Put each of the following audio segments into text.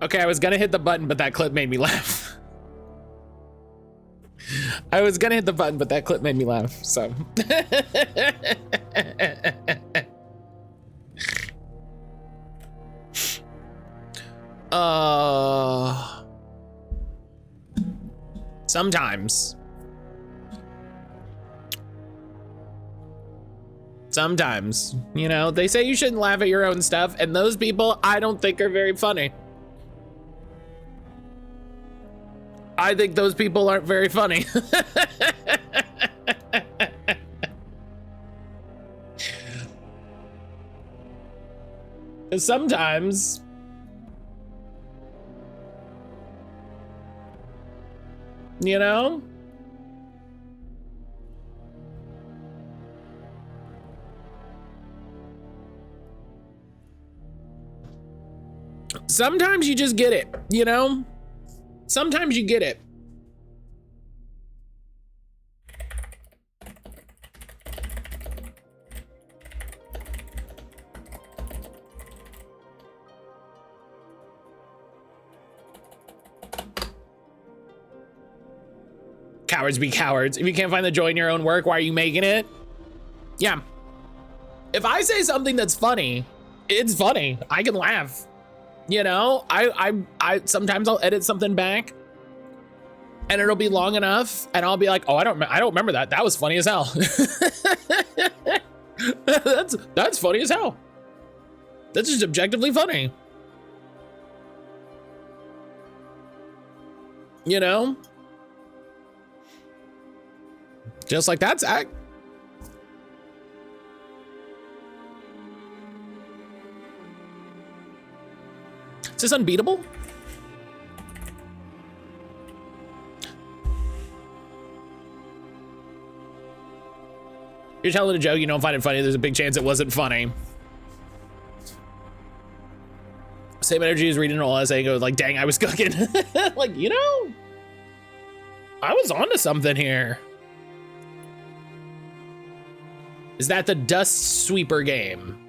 Okay, I was gonna hit the button, but that clip made me laugh. I was gonna hit the button, but that clip made me laugh, so. Sometimes. Sometimes, you know, they say you shouldn't laugh at your own stuff, and those people I don't think are very funny. I think those people aren't very funny. Because sometimes you know? Sometimes you just get it, you know? Sometimes you get it. Cowards be cowards. If you can't find the joy in your own work, why are you making it? Yeah. If I say something that's funny, it's funny. I can laugh. You know, I sometimes I'll edit something back and it'll be long enough and I'll be like, oh, I don't remember that. That was funny as hell. That's funny as hell. That's just objectively funny. You know? Just like that, Zach. Is this unbeatable? You're telling a joke, you don't find it funny, there's a big chance it wasn't funny. Same energy as reading an old essay and goes like, dang, I was cooking. Like, you know, I was onto something here. Is that the Dust Sweeper game?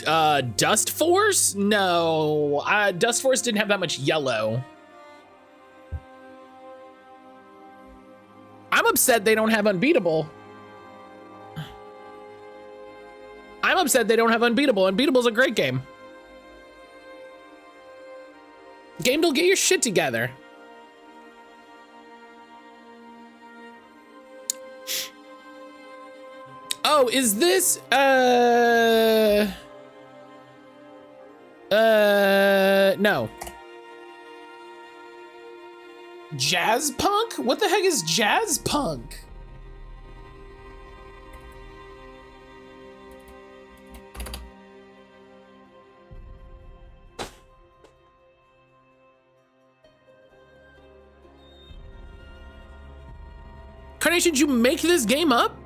Dust Force? No, Dust Force didn't have that much yellow. I'm upset they don't have Unbeatable. I'm upset they don't have Unbeatable. Unbeatable's a great game. Game, don't get your shit together. Oh, is this, no. Jazz punk? What the heck is jazz punk? Carnation, did you make this game up?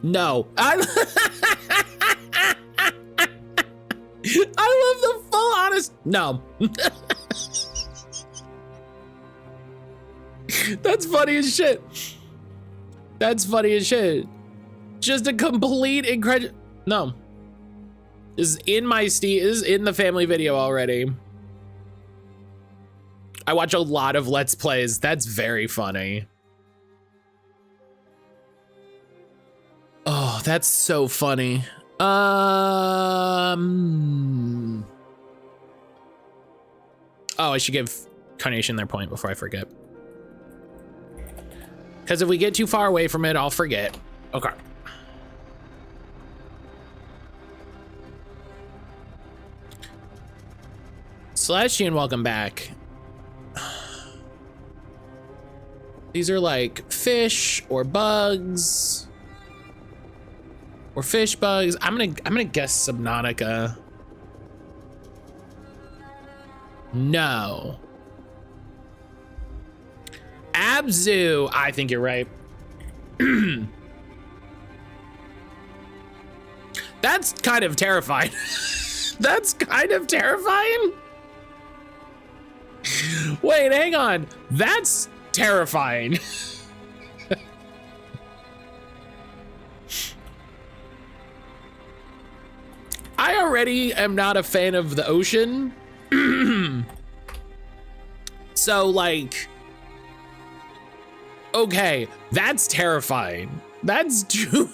No. I love the full honest. No. That's funny as shit. That's funny as shit. Just a complete incredible. No. This is in my Steam. This is in the family video already. I watch a lot of Let's Plays. That's very funny. Oh, that's so funny. Oh, I should give Carnation their point before I forget. Because if we get too far away from it, I'll forget. Okay. Celestian, welcome back. These are like fish or bugs. Or fish bugs. I'm gonna guess Subnautica. No. Abzu. I think you're right. That's kind of terrifying. That's kind of terrifying. Wait, hang on. That's terrifying. I already am not a fan of the ocean. So like, okay, that's terrifying. That's too.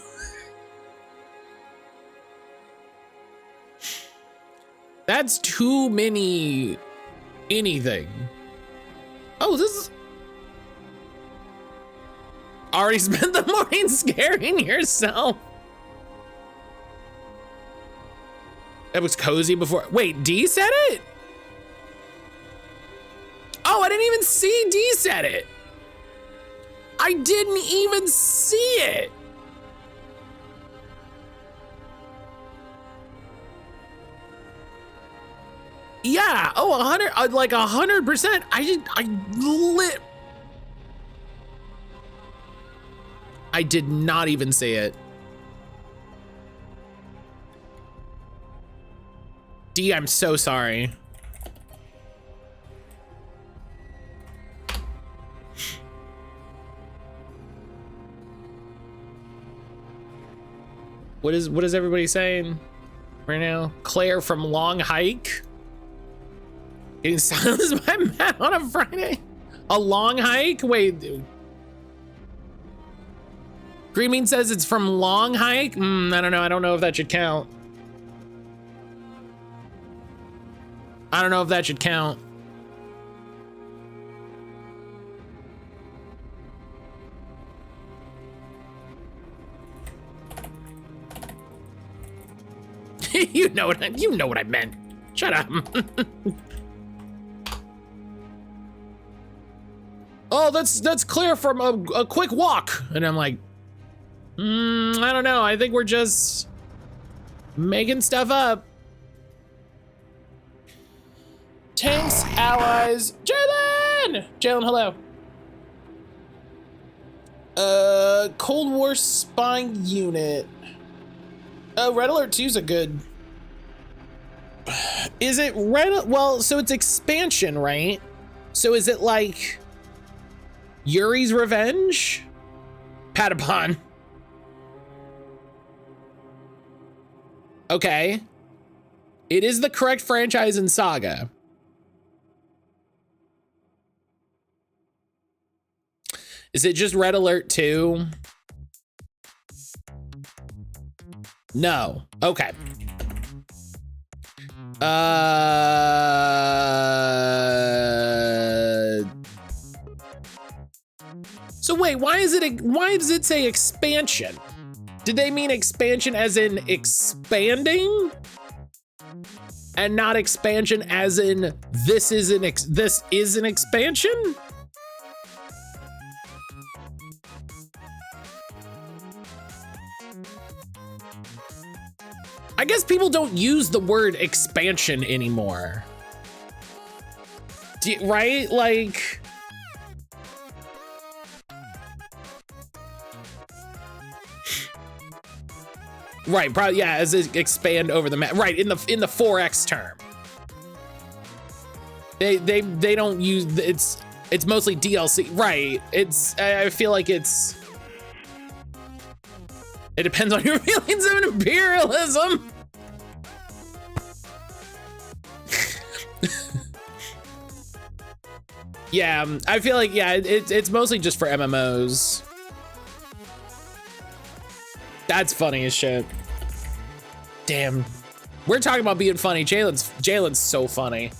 That's too many anything. Oh, this is already spent the morning scaring yourself. It was cozy before. Wait, D said it? Oh, I didn't even see D said it. I didn't even see it. Yeah, oh, 100, like 100%. I did not even see it. D, I'm so sorry. What is everybody saying right now? Claire from Long Hike. Getting silenced by Matt on a Friday. A long hike? Wait. Green Bean says it's from Long Hike. I don't know. I don't know if that should count. I don't know if that should count. You know what I meant. Shut up. Oh, that's clear from a quick walk. And I'm like, I don't know. I think we're just making stuff up. Tanks, allies, Jalen! Jalen, hello. Cold War spying unit. Red Alert 2 is a good. Is it well, so it's expansion, right? So is it like Yuri's Revenge? Patapon. Okay. It is the correct franchise in Saga. Is it just Red Alert 2? No. Okay. So wait, why does it say expansion? Did they mean expansion as in expanding? And not expansion as in this is an expansion? I guess people don't use the word expansion anymore. Right? Like, right, probably, yeah, as it expand over the map. Right, in the 4X term. They don't use, it's mostly DLC. Right, I feel like it depends on your feelings of imperialism. Yeah, I feel like, yeah, it's mostly just for MMOs. That's funny as shit. Damn. We're talking about being funny. Jalen's so funny.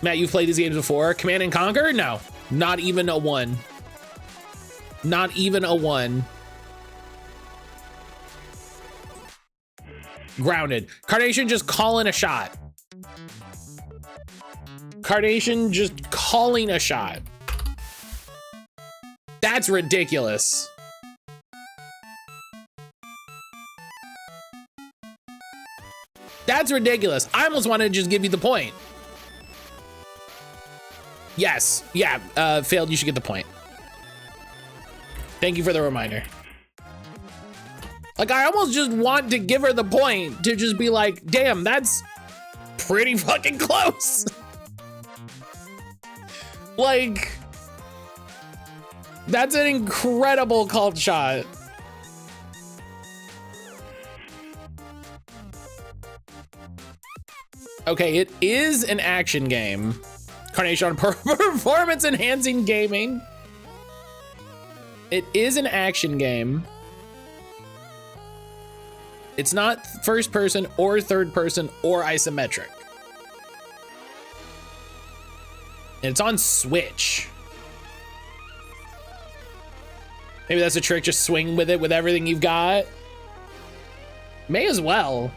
Matt, you've played these games before? Command and Conquer? No, not even a 1. Not even a 1. Grounded. Carnation just calling a shot. Carnation just calling a shot. That's ridiculous. That's ridiculous. I almost wanted to just give you the point. Yes. Yeah. Failed. You should get the point. Thank you for the reminder. Like, I almost just want to give her the point to just be like, damn, that's pretty fucking close. Like, that's an incredible cult shot. Okay, it is an action game. Carnation, performance enhancing gaming. It is an action game. It's not first person or third person or isometric. And it's on Switch. Maybe that's a trick, just swing with it with everything you've got. May as well.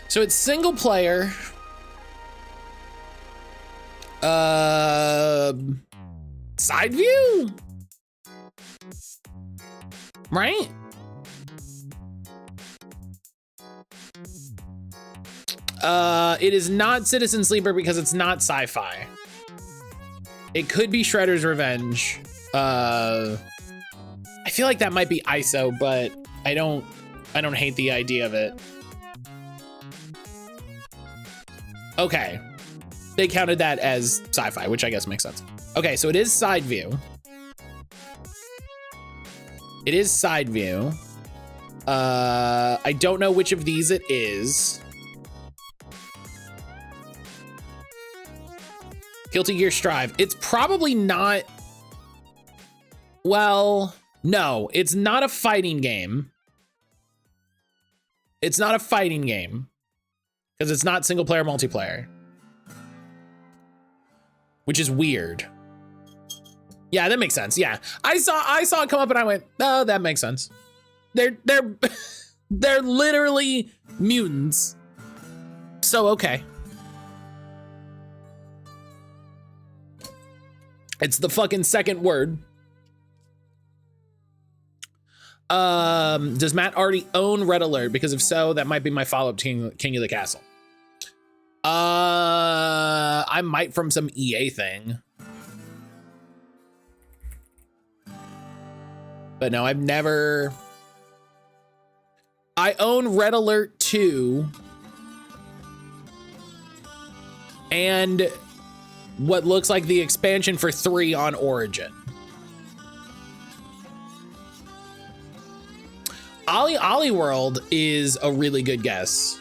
So it's single player. Side view? Right? It is not Citizen Sleeper because it's not sci-fi. It could be Shredder's Revenge. I feel like that might be ISO, but I don't hate the idea of it. Okay. They counted that as sci-fi, which I guess makes sense. Okay, so it is side view. It is side view. I don't know which of these it is. Guilty Gear Strive. It's probably not. Well, no, it's not a fighting game. It's not a fighting game because it's not single player multiplayer, which is weird. Yeah, that makes sense. Yeah, I saw it come up and I went, oh, that makes sense. They're they're literally mutants. So okay. It's the fucking second word. Does Matt already own Red Alert? Because if so, that might be my follow-up to King of the Castle. I might from some EA thing. But no, I've never. I own Red Alert 2. And what looks like the expansion for 3 on Origin. Ollie World is a really good guess.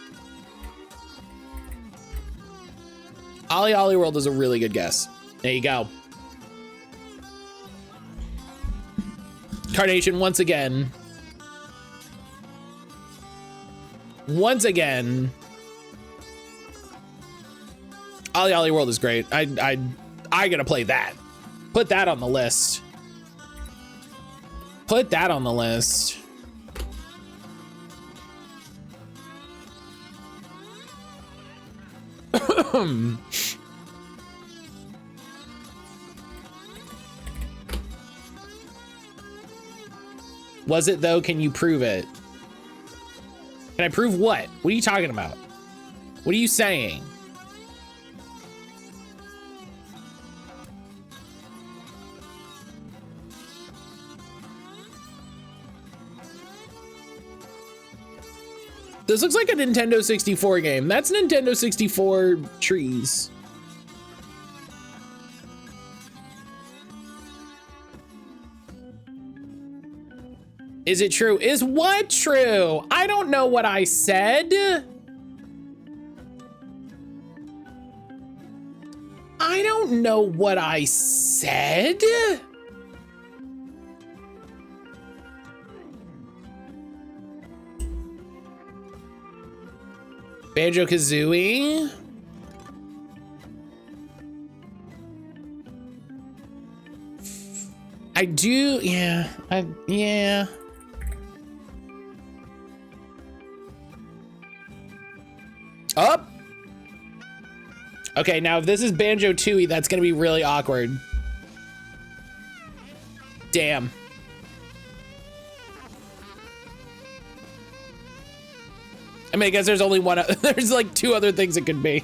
Ollie World is a really good guess. There you go. Carnation once again. Once again. Ollie World is great. I gotta play that. Put that on the list. Put that on the list. Was it though? Can you prove it? Can I prove what? What are you talking about? What are you saying? This looks like a Nintendo 64 game. That's Nintendo 64 trees. Is it true? Is what true? I don't know what I said. I don't know what I said. Banjo-Kazooie. I do, yeah, yeah. Up. Okay, now if this is Banjo-Tooie, that's gonna be really awkward. Damn. I mean, I guess there's only one, there's like 2 other things it could be.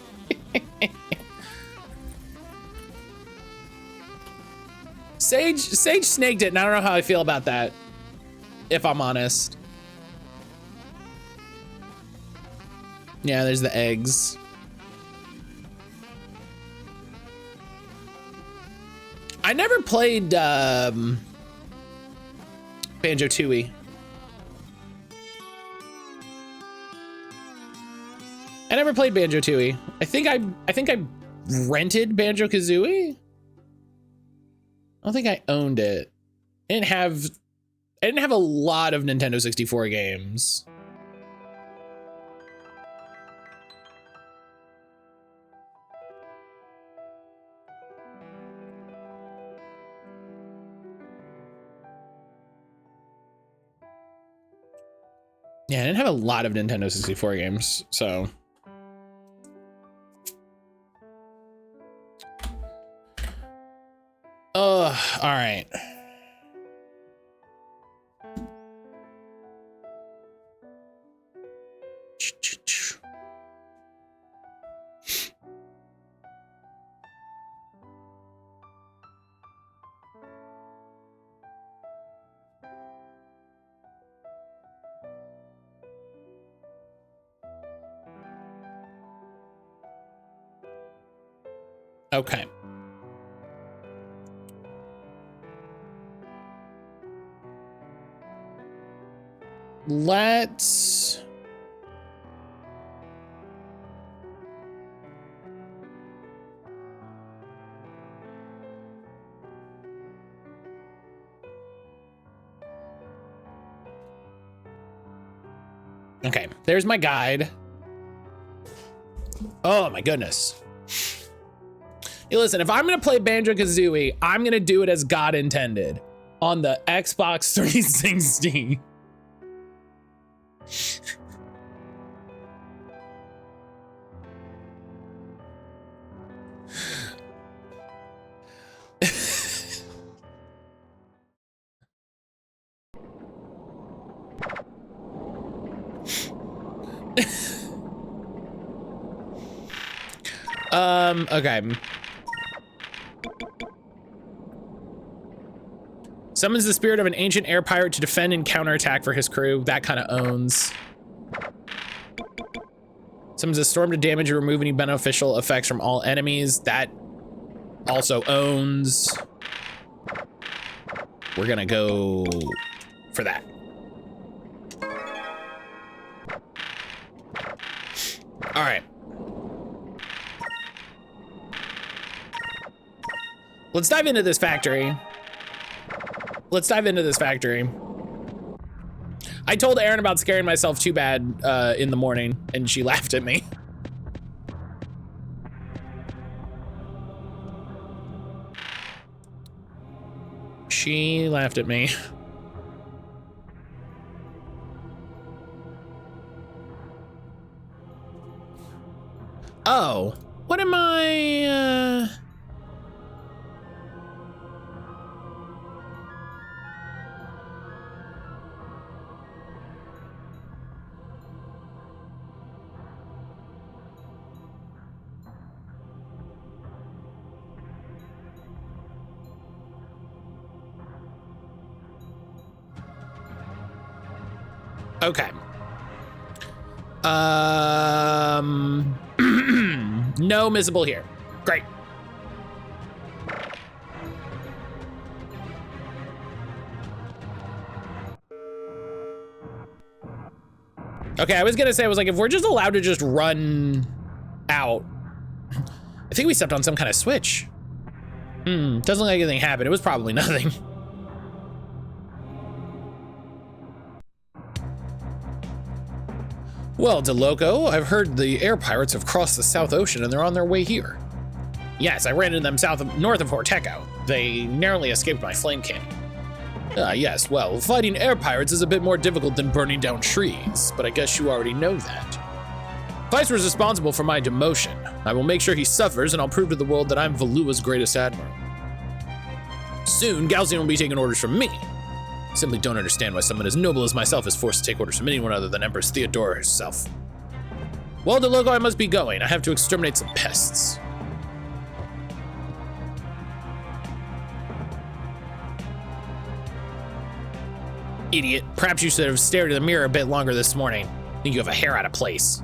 Sage snaked it, and I don't know how I feel about that, if I'm honest. Yeah, there's the eggs. I never played Banjo-Tooie. I never played Banjo-Tooie. I think I rented Banjo-Kazooie. I don't think I owned it. I didn't have a lot of Nintendo 64 games. Yeah, I didn't have a lot of Nintendo 64 games, so. All right. Okay. Let's okay, there's my guide. Oh my goodness. Hey, listen, if I'm gonna play Banjo-Kazooie, I'm gonna do it as God intended on the Xbox 360. Okay. Summons the spirit of an ancient air pirate to defend and counterattack for his crew. That kind of owns. Summons a storm to damage or remove any beneficial effects from all enemies. That also owns. We're gonna go for that. All right. Let's dive into this factory. Let's dive into this factory. I told Erin about scaring myself too bad in the morning, and she laughed at me. She laughed at me. Oh, what am I? Okay. No missable here. Great. Okay, I was gonna say, I was like, if we're just allowed to just run out. I think we stepped on some kind of switch. Doesn't look like anything happened. It was probably nothing. Well, DeLoco, I've heard the air pirates have crossed the South Ocean and they're on their way here. Yes, I ran into them north of Horteco. They narrowly escaped my flame cannon. Yes, well, fighting air pirates is a bit more difficult than burning down trees, but I guess you already know that. Vyse was responsible for my demotion. I will make sure he suffers, and I'll prove to the world that I'm Valua's greatest admiral. Soon, Galcian will be taking orders from me. Simply don't understand why someone as noble as myself is forced to take orders from anyone other than Empress Theodora herself. Well, DeLoco, I must be going. I have to exterminate some pests. Idiot. Perhaps you should have stared in the mirror a bit longer this morning. I think you have a hair out of place.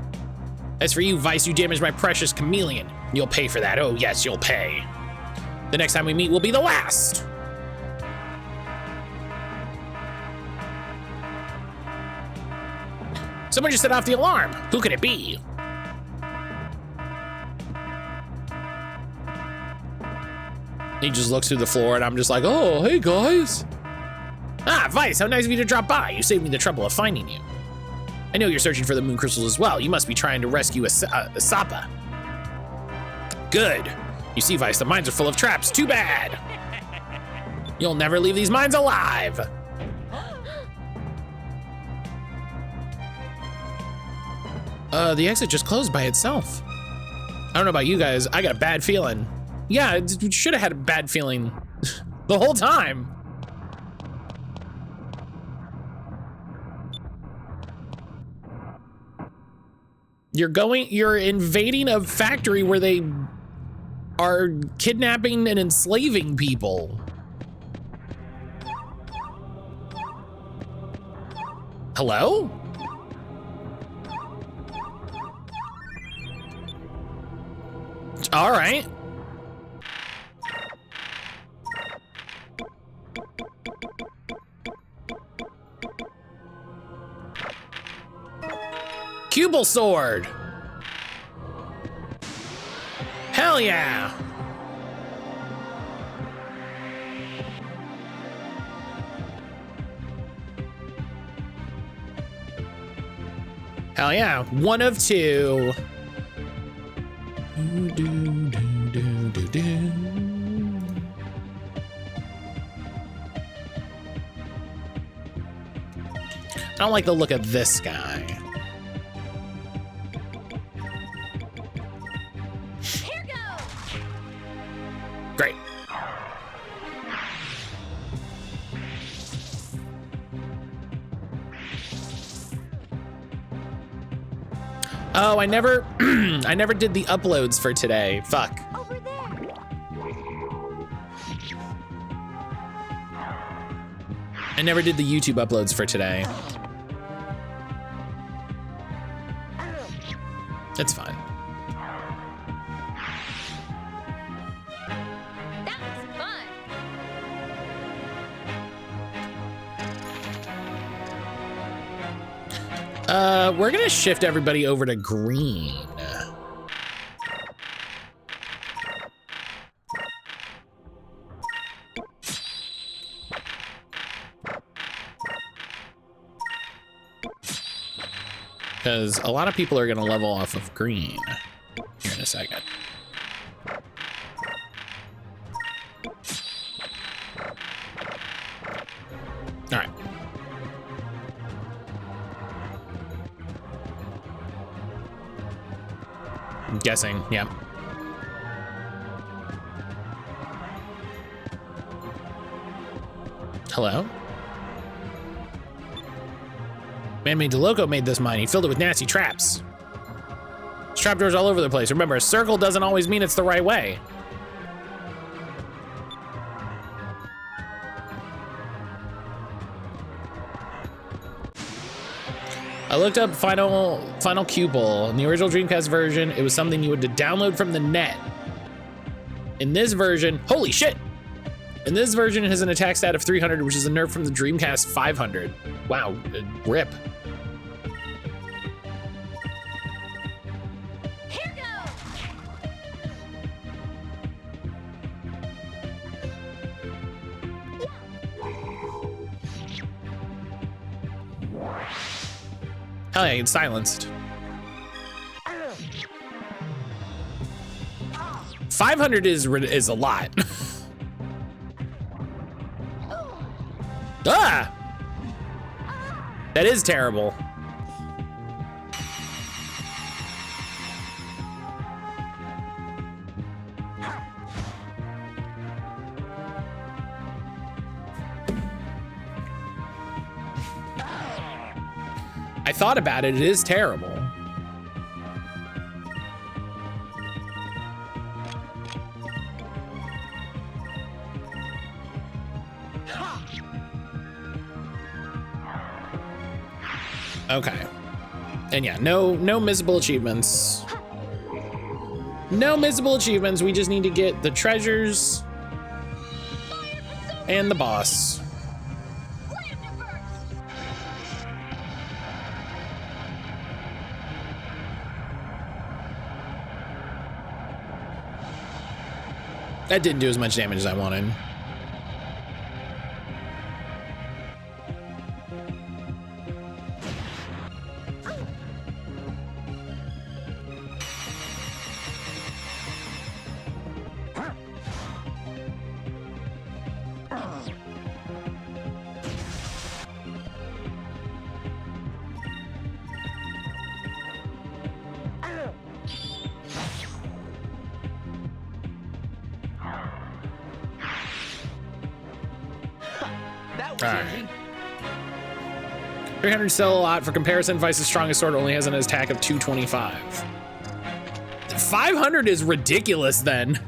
As for you, Vyse, you damaged my precious chameleon. You'll pay for that. Oh, yes, you'll pay. The next time we meet will be the last. Someone just set off the alarm. Who could it be? He just looks through the floor and I'm just like, oh, hey guys. Ah, Vyse, how nice of you to drop by. You saved me the trouble of finding you. I know you're searching for the moon crystals as well. You must be trying to rescue a Sapa. Good. You see, Vyse, the mines are full of traps. Too bad. You'll never leave these mines alive. The exit just closed by itself. I don't know about you guys. I got a bad feeling. Yeah, it should have had a bad feeling the whole time. You're invading a factory where they are kidnapping and enslaving people. Hello? All right. Cubal sword. Hell yeah. Hell yeah. One of two. I don't like the look of this guy. Here goes. Great. Oh, I never I never did the uploads for today. Fuck. Over there. I never did the YouTube uploads for today. That's fine. That was fun. We're gonna shift everybody over to green. Because a lot of people are gonna level off of green here in a second. All right. I'm guessing, yeah. Hello? Man-made DeLoco made this mine. He filled it with nasty traps. There's trapdoors all over the place. Remember, a circle doesn't always mean it's the right way. I looked up Final Cubal. In the original Dreamcast version, it was something you had to download from the net. In this version, holy shit! In this version, it has an attack stat of 300, which is a nerf from the Dreamcast 500. Wow, rip. Here goes. Hell yeah, it's silenced. 500 is a lot. Ah! That is terrible. I thought about it, it is terrible. Okay. And yeah, no missable achievements. No missable achievements. We just need to get the treasures and the boss. That didn't do as much damage as I wanted. That was All right. easy. 300 is still a lot. For comparison, Vyse's strongest sword only has an attack of 225. 500 is ridiculous then.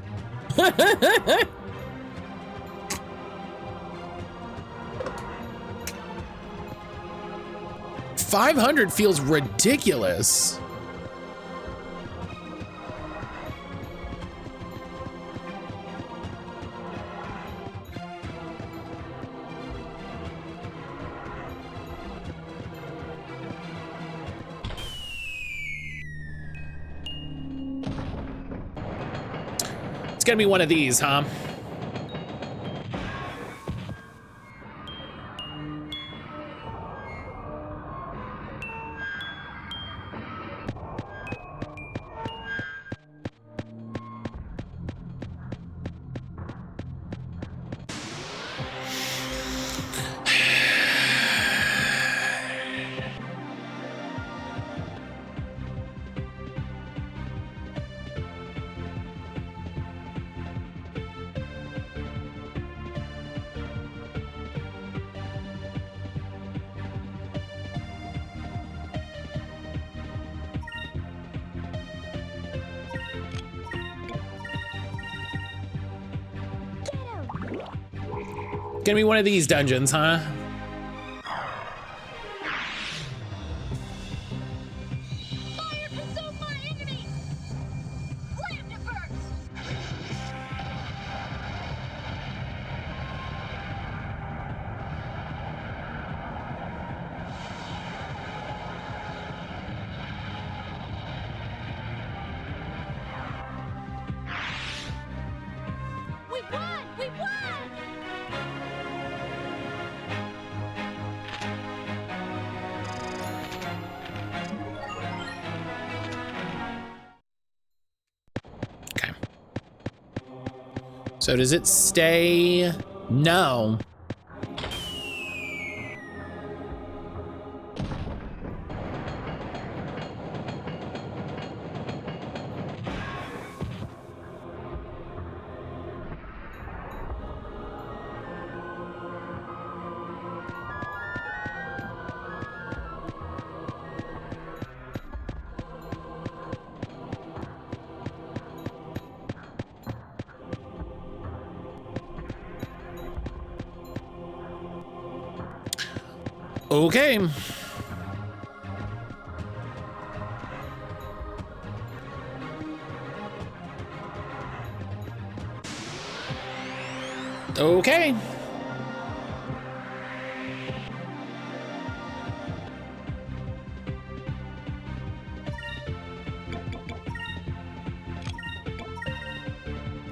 500 feels ridiculous. It's gonna be one of these, huh? Gonna be one of these dungeons, huh? Fire consume my enemy! Slam it first! We won! We won! Okay. So does it stay? No. Okay. Okay.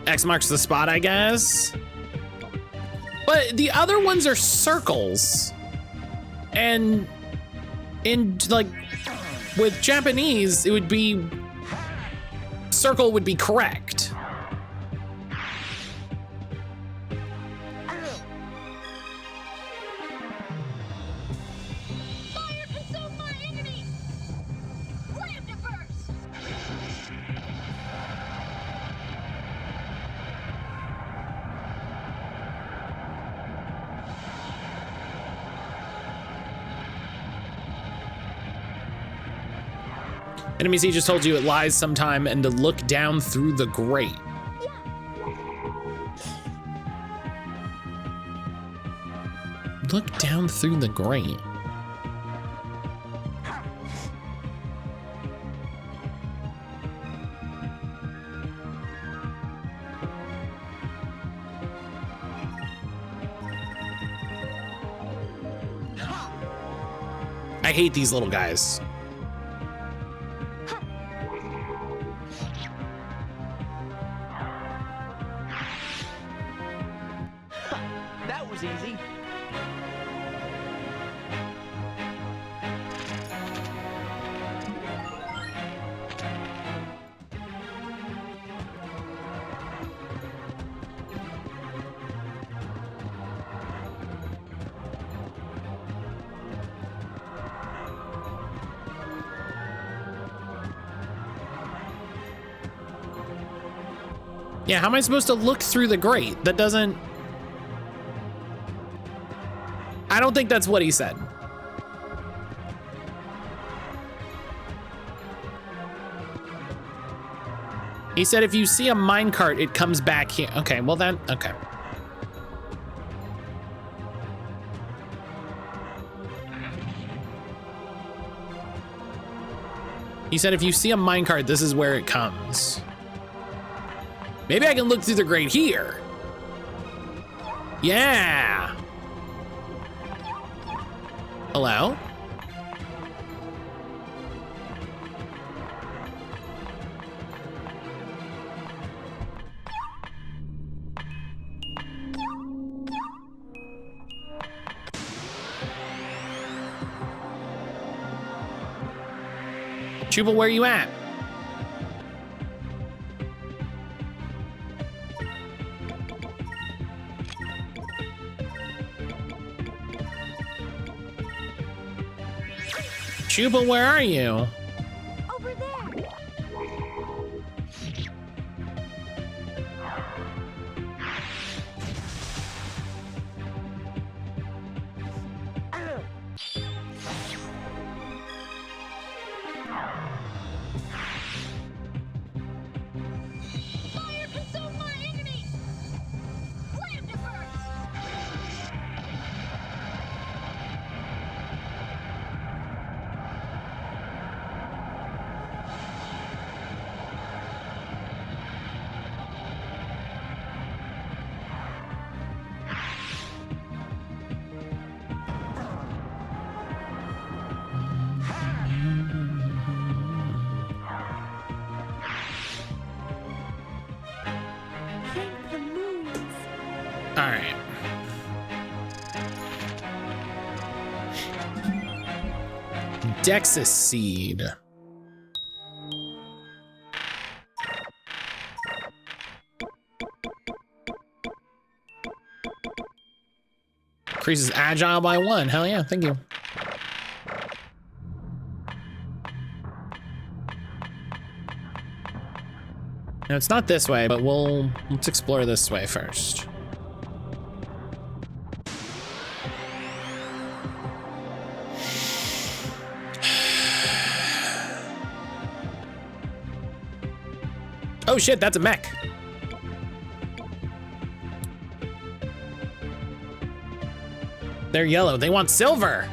X marks the spot, I guess. But the other ones are circles. And in like with Japanese, it would be circle would be correct. Fire consume my enemy! Slam it first! Enemy Z just told you it lies sometime and to look down through the grate. Look down through the grate. I hate these little guys. That was easy. Yeah, how am I supposed to look through the grate? That doesn't... I don't think that's what he said. He said if you see a minecart, it comes back here. Okay, well then, okay. He said if you see a minecart, this is where it comes. Maybe I can look through the grate here. Yeah. Hello? Jubal, where you at? Jubal, where are you? Over there. Fire consume my enemy. Flametiverse. Think the moves. All right. Dexus seed. Increases agile by 1. Hell yeah, thank you. No, it's not this way, but let's explore this way first. Oh shit, that's a mech. They're yellow, they want silver.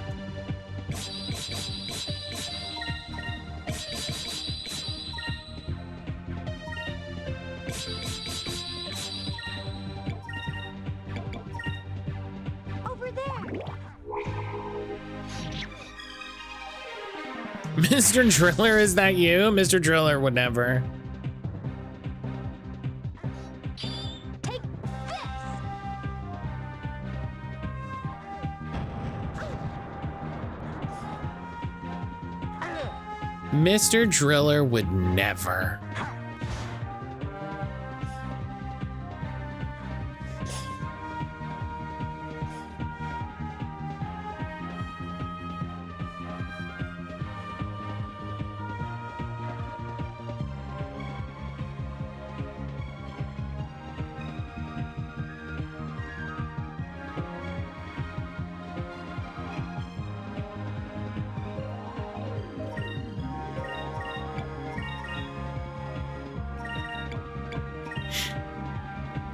Over there. Mr. Driller, is that you? Mr. Driller would never. Take this. Mr. Driller would never.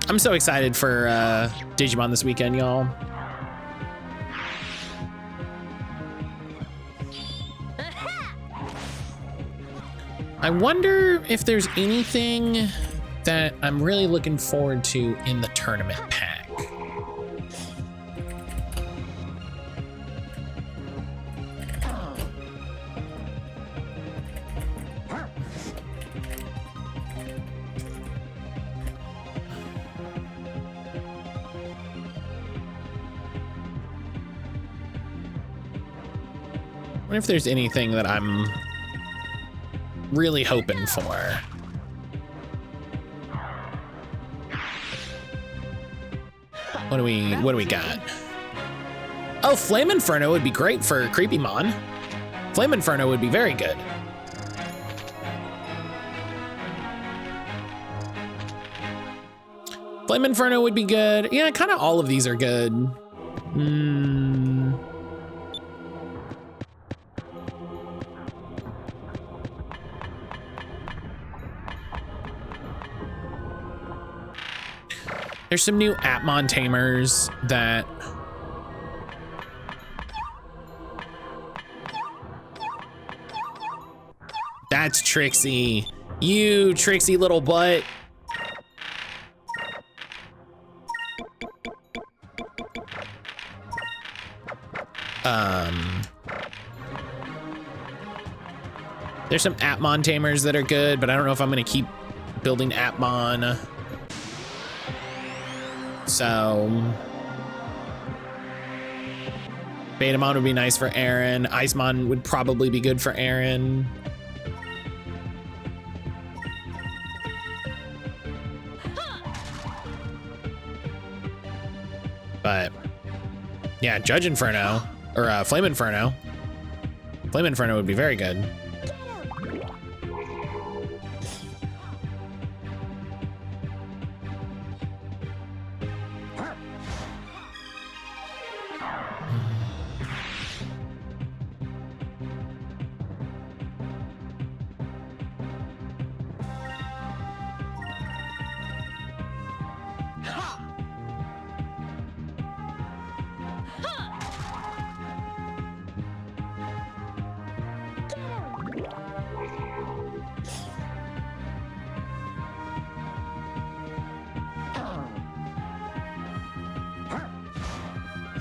I'm so excited for Digimon this weekend, y'all. I wonder if there's anything that I'm really looking forward to in the tournament pack. wonder if there's anything that I'm really hoping for. What do we got? Oh, Flame Inferno would be great for Creepy Mon. Flame Inferno would be very good. Flame Inferno would be good. Yeah, kind of all of these are good. There's some new Atmon tamers that that's Trixie. You Trixie little butt. There's some Atmon tamers that are good, but I don't know if I'm gonna keep building Atmon. So Betamon would be nice for Aaron. Icemon would probably be good for Aaron. But yeah, Judge Inferno or Flame Inferno. Flame Inferno would be very good.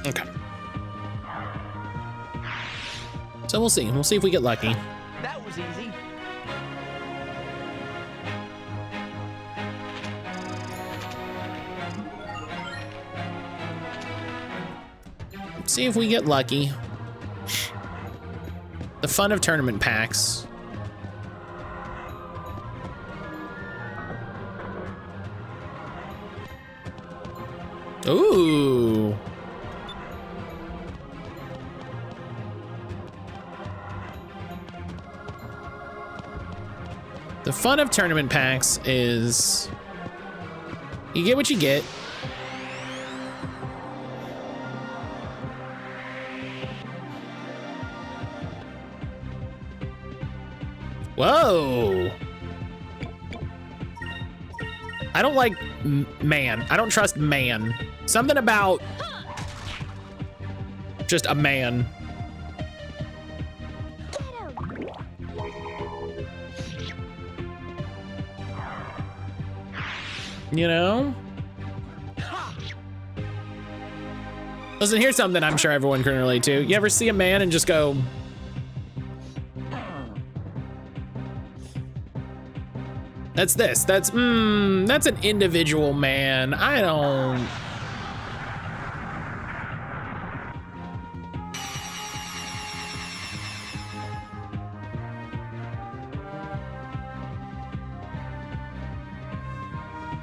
Okay. So we'll see. We'll see if we get lucky. That was easy. See if we get lucky. The fun of tournament packs. Ooh. The fun of tournament packs is you get what you get. Whoa. I don't like man. I don't trust man. Something about just a man. You know? Listen, here's something I'm sure everyone can relate to. You ever see a man and just go, that's this, that's an individual man. I don't.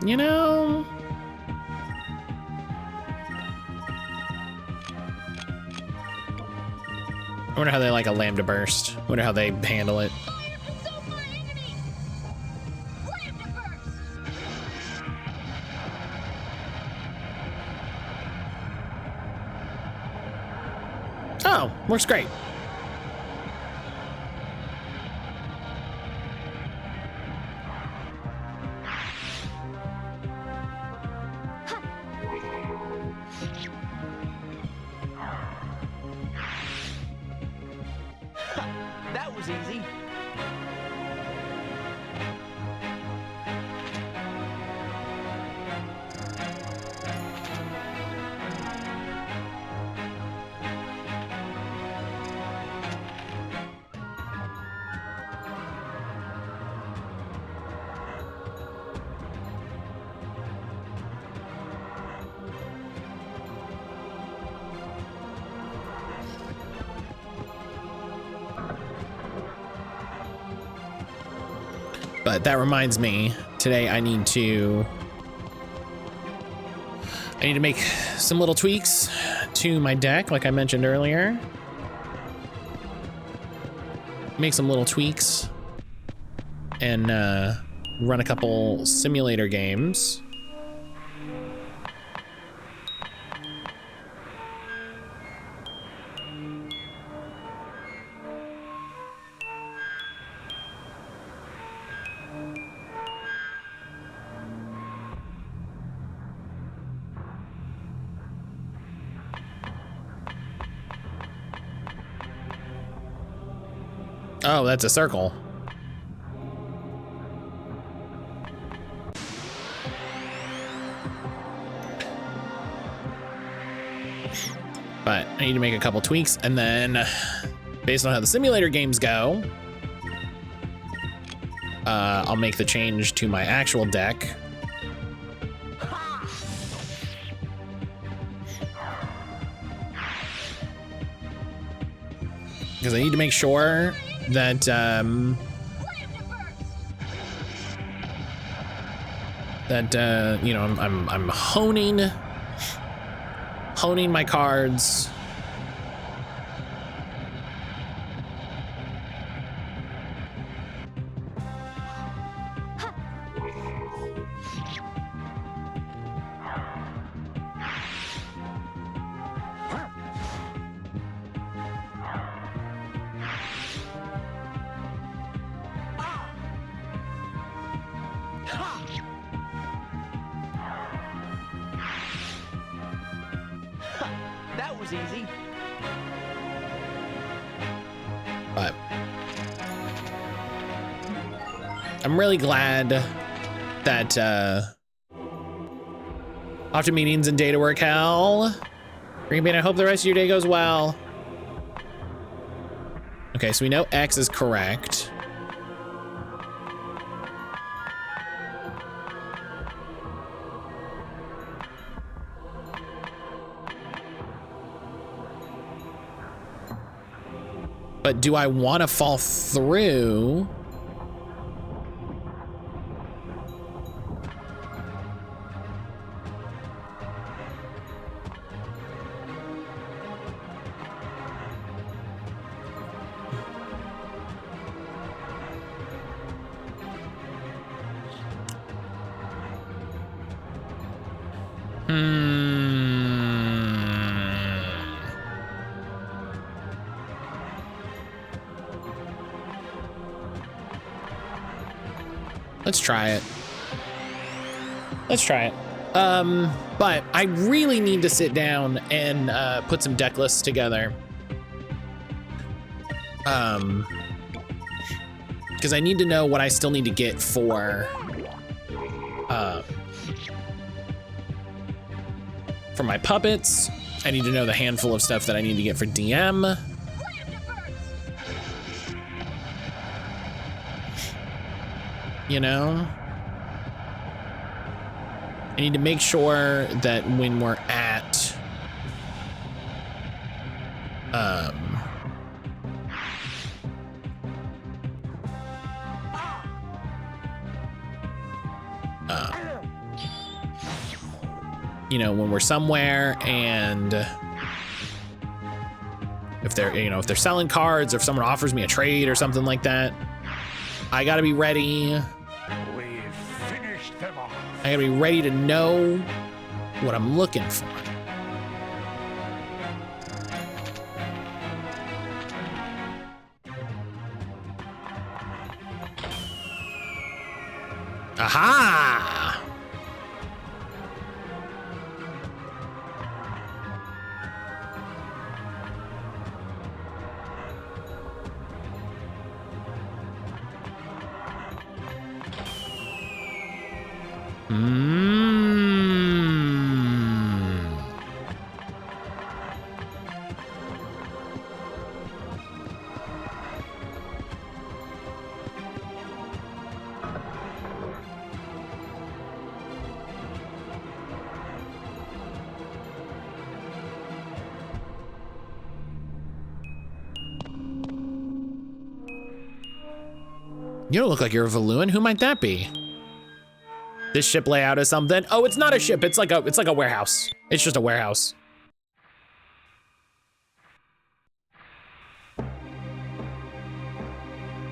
You know? I wonder how they like a lambda burst. I wonder how they handle it. Oh, works great. That was easy. But that reminds me, today I need to make some little tweaks to my deck, like I mentioned earlier. Make some little tweaks and run a couple simulator games. Oh, that's a circle. But I need to make a couple tweaks, and then based on how the simulator games go, I'll make the change to my actual deck. Because I need to make sure that you know, I'm honing my cards. That was easy. But I'm really glad that off to meetings and data work, Hal. Green Bean, I hope the rest of your day goes well. Okay, so we know X is correct. But do I want to fall through? Let's try it. Let's try it. But I really need to sit down and put some deck lists together. Because I need to know what I still need to get for my puppets. I need to know the handful of stuff that I need to get for DM. You know? I need to make sure that when we're at you know, when we're somewhere and if they're, you know, if they're selling cards or if someone offers me a trade or something like that, I gotta be ready. We've finished them off. I gotta be ready to know what I'm looking for. Aha! You don't look like you're a Valuan. Who might that be? This ship layout is something. Oh, it's not a ship. It's like a warehouse. It's just a warehouse.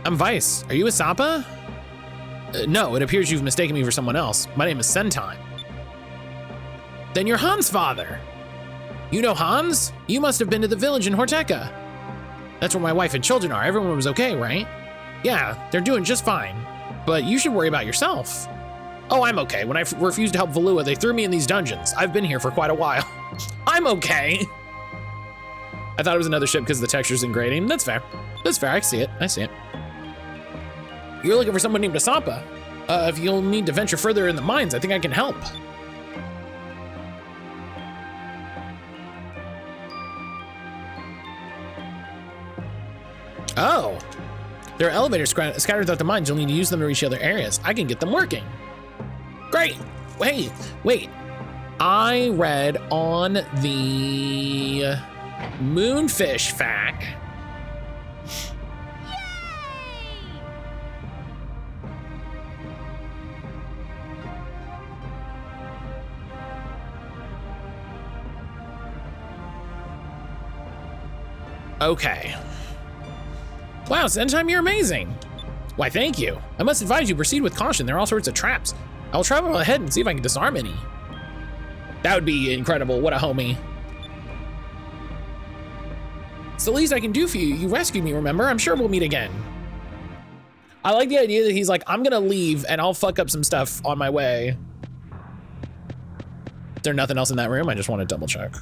I'm Vyse. Are you Asapa? No, it appears you've mistaken me for someone else. My name is Sentime. Then you're Hans' father. You know Hans? You must have been to the village in Horteka. That's where my wife and children are. Everyone was okay, right? Yeah, they're doing just fine. But you should worry about yourself. Oh, I'm okay. When I refused to help Valua, they threw me in these dungeons. I've been here for quite a while. I'm okay. I thought it was another ship because of the textures and grading. That's fair. That's fair. I see it. I see it. You're looking for someone named Asapa. If you'll need to venture further in the mines, I think I can help. Oh, there are elevators scattered throughout the mines. You'll need to use them to reach other areas. I can get them working. Great. Wait. I read on the Moonfish fact. Okay. Wow, Sentime, you're amazing. Why, thank you. I must advise you, proceed with caution. There are all sorts of traps. I'll travel ahead and see if I can disarm any. That would be incredible. What a homie. It's the least I can do for you. You rescued me, remember? I'm sure we'll meet again. I like the idea that he's like, I'm gonna leave and I'll fuck up some stuff on my way. Is there nothing else in that room? I just want to double check.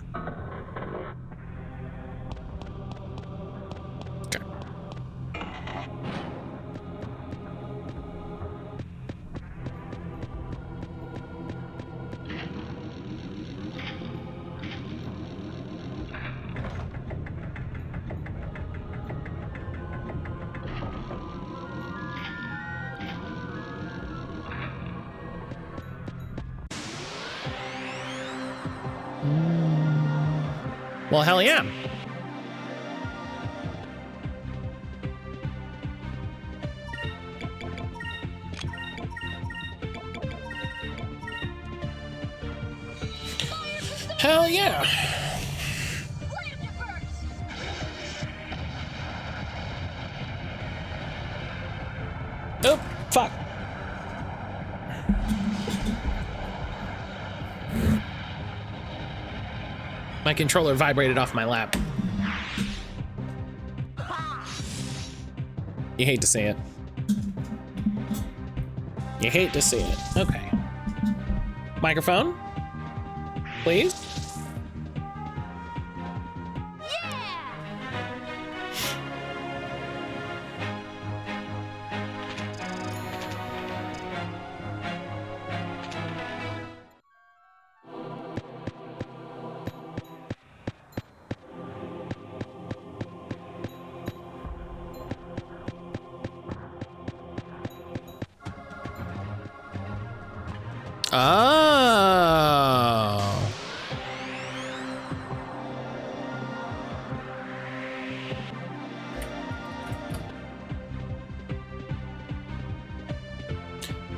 Well, hell yeah. Hell yeah. Oh, fuck. My controller vibrated off my lap. You hate to see it. You hate to see it. Okay. Microphone? Please? Oh.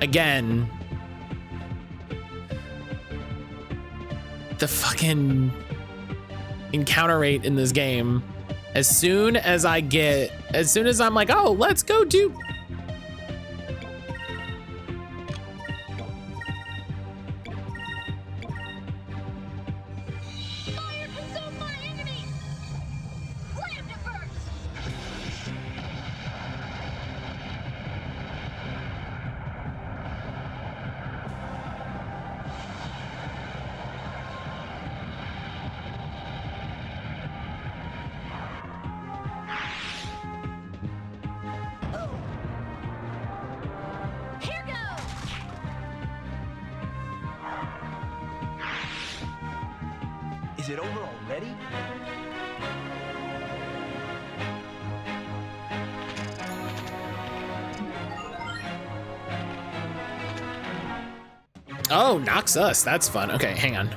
Again. The fucking encounter rate in this game. As soon as I'm like, oh, let's go do. Is it over already? Oh, knocks us. That's fun. Okay, hang on.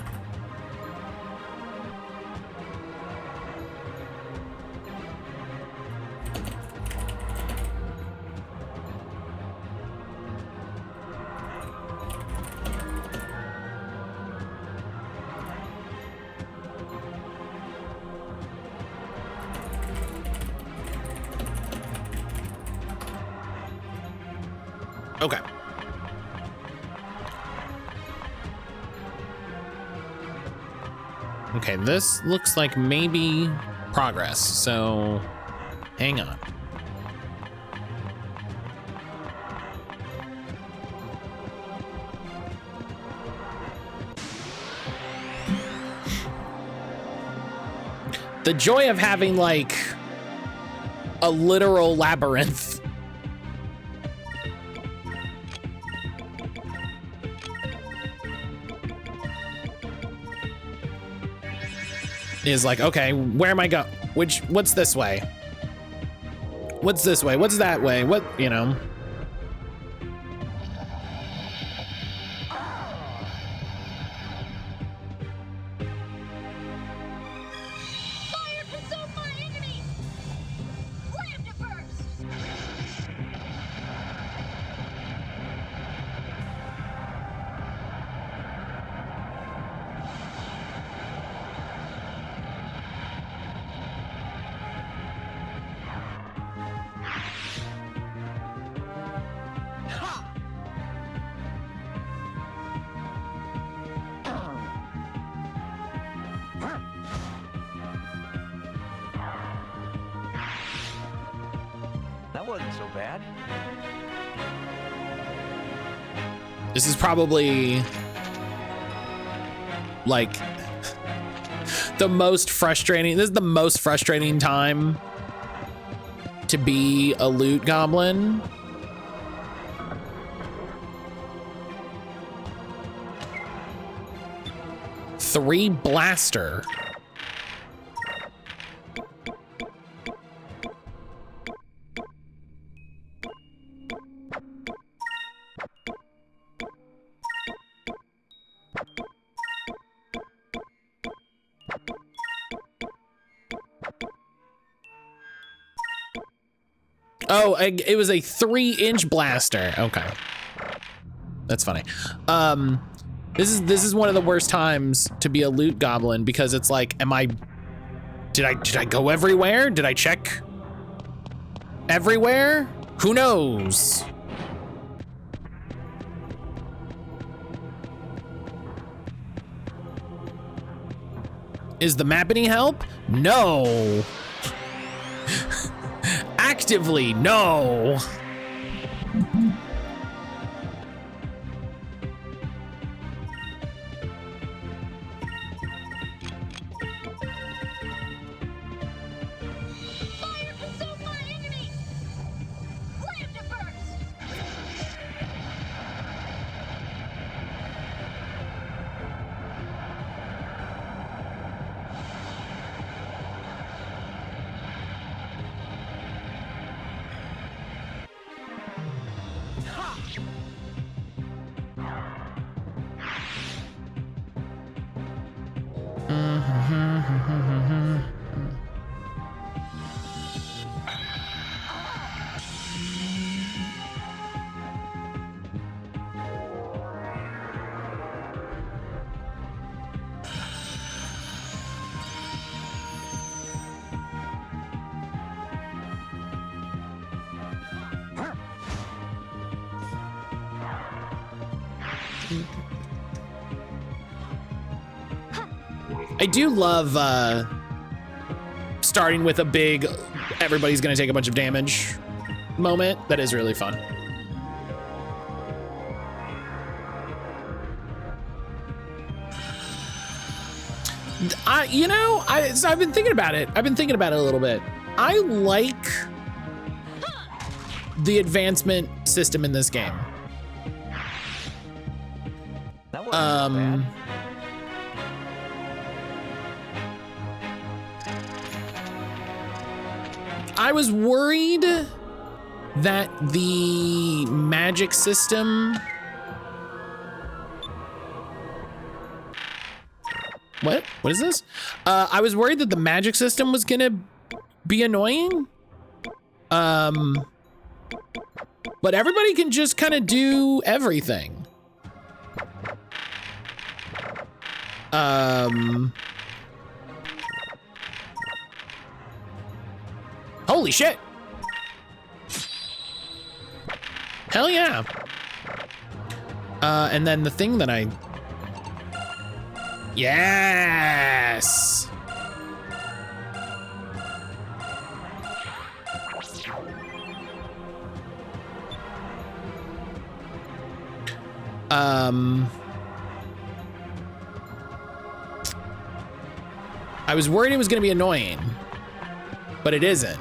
Okay. Okay, this looks like maybe progress, so hang on. The joy of having like a literal labyrinth. Is like, okay, where am I go? What's this way? What's this way? What's that way? What, you know? Fire consumed my enemy! Slam to first! That wasn't so bad. This is probably like the most frustrating. This is the most frustrating time to be a loot goblin. Three blaster. Oh, it was a 3-inch blaster. Okay, that's funny. This is one of the worst times to be a loot goblin because it's like, did I go everywhere? Did I check everywhere? Who knows? Is the map any help? No. Actively, no. Fire consumed my enemy! Slam to first! I do love starting with a big, everybody's gonna take a bunch of damage moment. That is really fun. So I've been thinking about it. I've been thinking about it a little bit. I like the advancement system in this game. That wasn't so bad. I was worried that the magic system. What? What is this? I was worried that the magic system was gonna be annoying. But everybody can just kind of do everything. Holy shit. Hell yeah. And then the thing that I... Yes! I was worried it was gonna be annoying, but it isn't.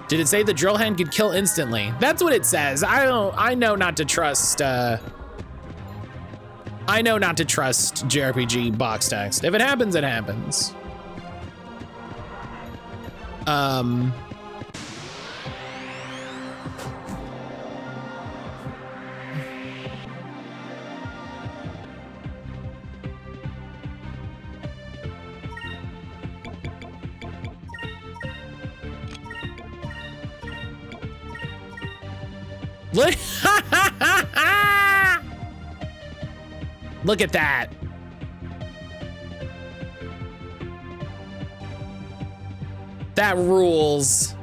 Did it say the drill hand could kill instantly? That's what it says. I know not to trust, I know not to trust JRPG box text. If it happens, it happens. Look, look at that. That rules.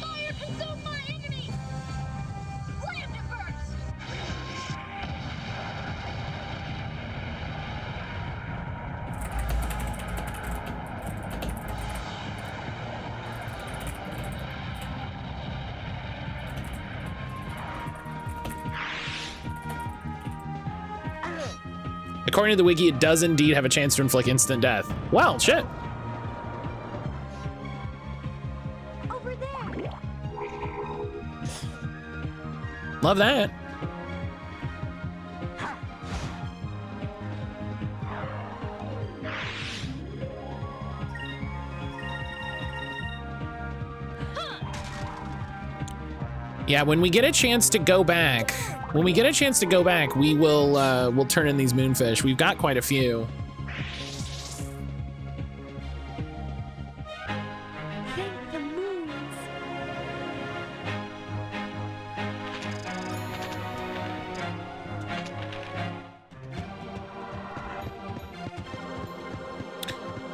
Fire consumed my enemy! Land it first! According to the wiki, it does indeed have a chance to inflict instant death. Well, shit. Over there! Love that. Yeah, when we get a chance to go back, we will we'll turn in these moonfish. We've got quite a few. Thank the moons!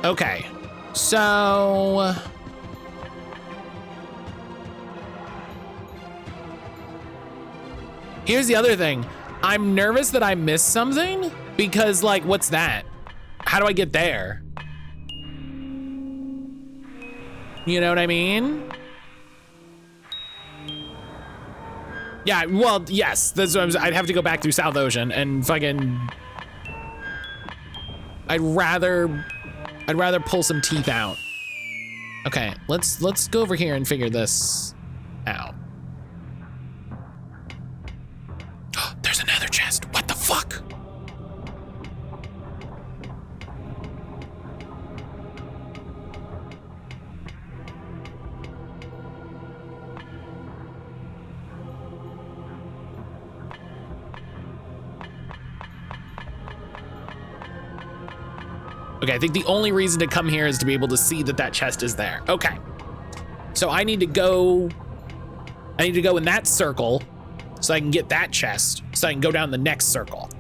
Okay, so here's the other thing. I'm nervous that I missed something because, like, what's that? How do I get there? You know what I mean? Yeah, well, yes, that's what I'd have to go back through South Ocean and fucking... I'd rather pull some teeth out. Okay, let's go over here and figure this out. There's another chest. What the fuck? Okay, I think the only reason to come here is to be able to see that that chest is there. Okay. So I need to go in that circle so I can get that chest, so I can go down the next circle.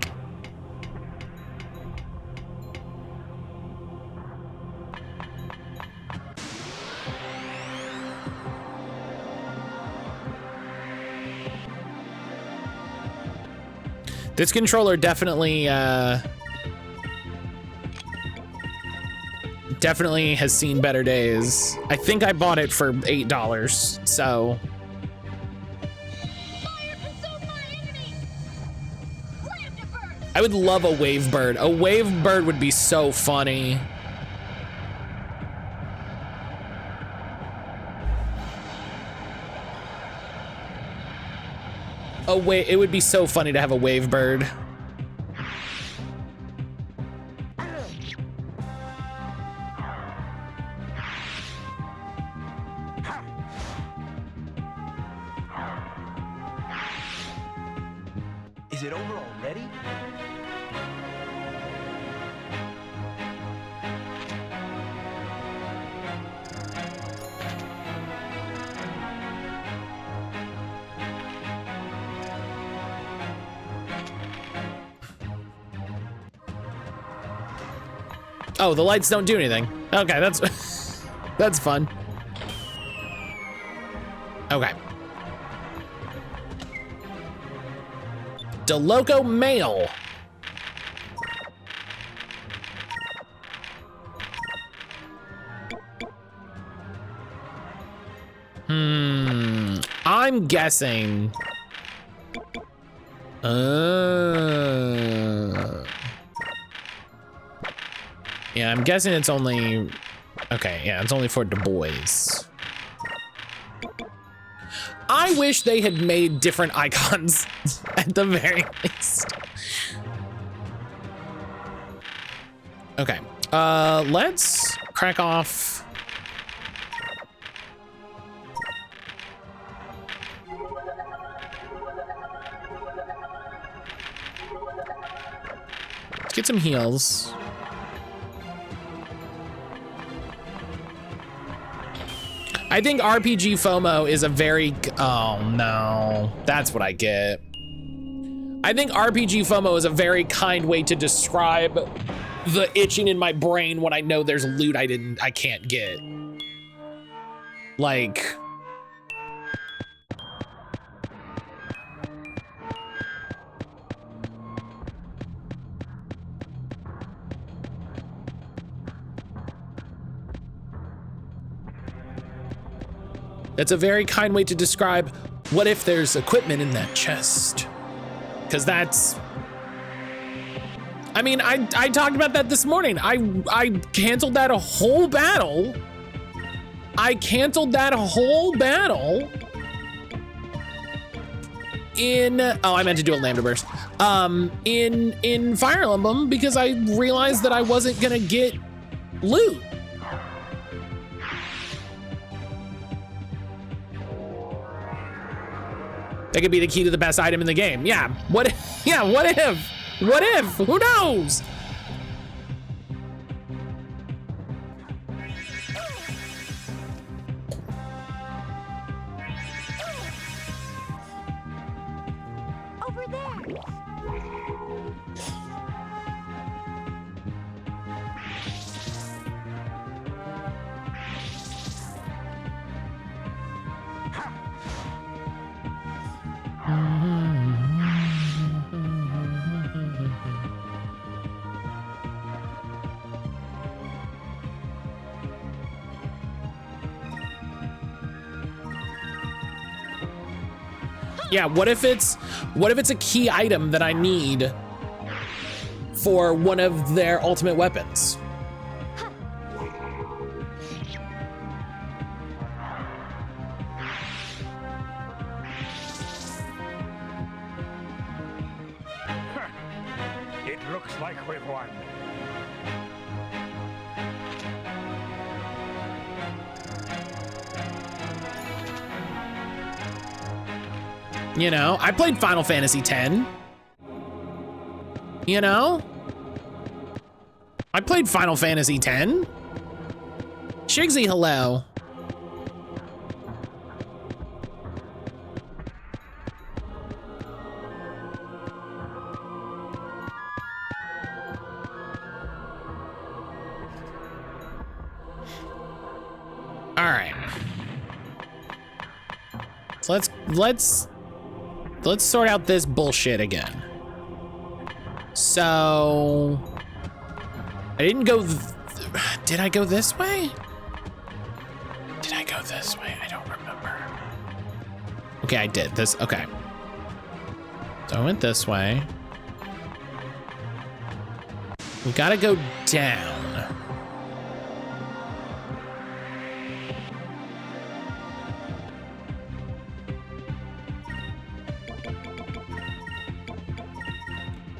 This controller definitely has seen better days. I think I bought it for $8, so. Fire consumed my enemy! Land it first! I would love a wave bird. A wave bird would be so funny. It would be so funny to have a wave bird. Is it over already? Oh, the lights don't do anything. Okay, that's that's fun. Okay. DeLoco Mail. I'm guessing. Yeah, I'm guessing it's only. Okay, yeah, it's only for the boys. I wish they had made different icons at the very least. Okay, let's crack off. Let's get some heals. I think RPG FOMO is a very, oh no, that's what I get. I think RPG FOMO is a very kind way to describe the itching in my brain when I know there's loot I can't get. Like, that's a very kind way to describe what if there's equipment in that chest. Because that's, I mean, I talked about that this morning. I canceled that whole battle. I canceled that whole battle in, oh, I meant to do a Lambda Burst. In Fire Emblem because I realized that I wasn't gonna get loot. That could be the key to the best item in the game. Yeah, what if? Yeah, what if? What if? Who knows? Over there. Yeah, what if it's a key item that I need for one of their ultimate weapons? It looks like we've won. You know, I played Final Fantasy X. You know? I played Final Fantasy X. Shigsy, hello. All right. So let's sort out this bullshit again. So I didn't go, did I go this way? Did I go this way? I don't remember. Okay, I did this, okay. So I went this way. We gotta go down.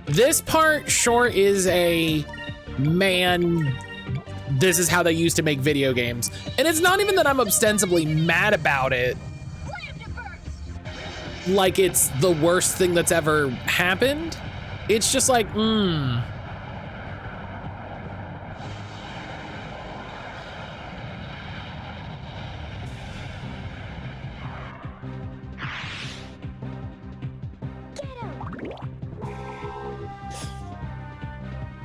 This part sure is a, man, this is how they used to make video games. And it's not even that I'm ostensibly mad about it. Like it's the worst thing that's ever happened. It's just like,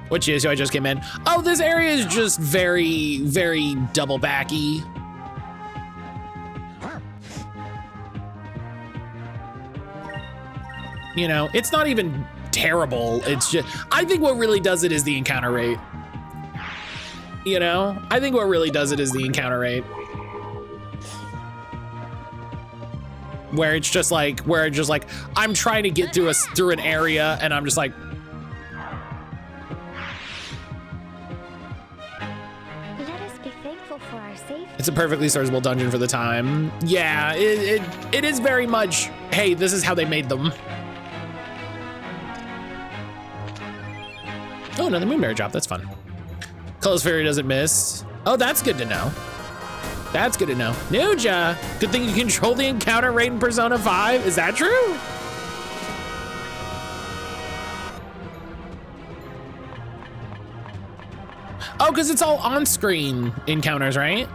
Which is who I just came in. Oh, this area is just very, very double backy. You know, it's not even terrible. It's just, I think what really does it is the encounter rate. You know, I think what really does it is the encounter rate. Where it's just like, I'm trying to get through an area and I'm just like, it's a perfectly serviceable dungeon for the time. Yeah, it is very much, hey, this is how they made them. Oh, another Moonberry drop, that's fun. Close Fairy doesn't miss. Oh, that's good to know. That's good to know. Nuja, good thing you control the encounter rate in Persona 5. Is that true? Oh, because it's all on-screen encounters, right?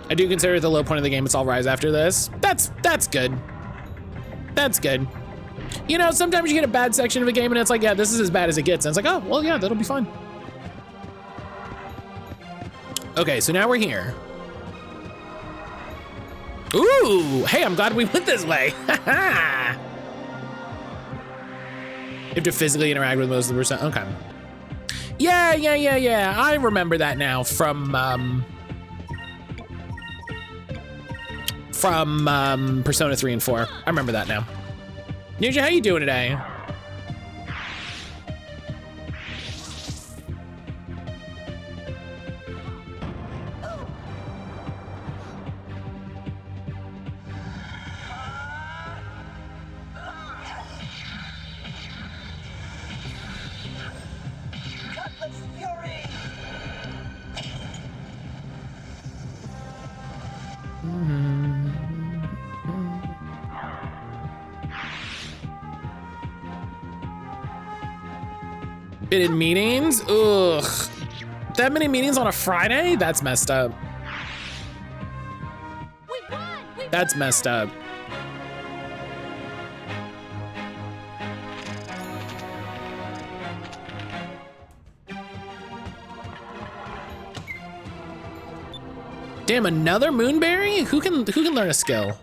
I do consider it the low point of the game. It's all Rise after this. That's good. That's good. You know, sometimes you get a bad section of a game and it's like, yeah, this is as bad as it gets. And it's like, oh, well, yeah, that'll be fine. Okay, so now we're here. Ooh, hey, I'm glad we went this way. You have to physically interact with most of the percent. Okay. Yeah. I remember that now from Persona 3 and 4. I remember that now. Ninja, how you doing today? Been in meetings? Ugh. That many meetings on a Friday? That's messed up. That's messed up. Damn, another Moonberry? Who can learn a skill?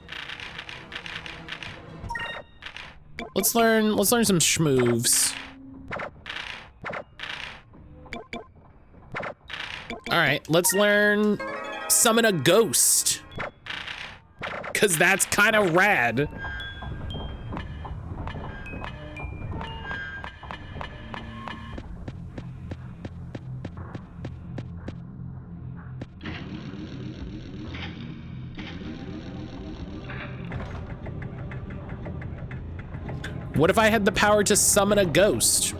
Let's learn some schmoves. All right, let's learn summon a ghost. Cause that's kind of rad. What if I had the power to summon a ghost?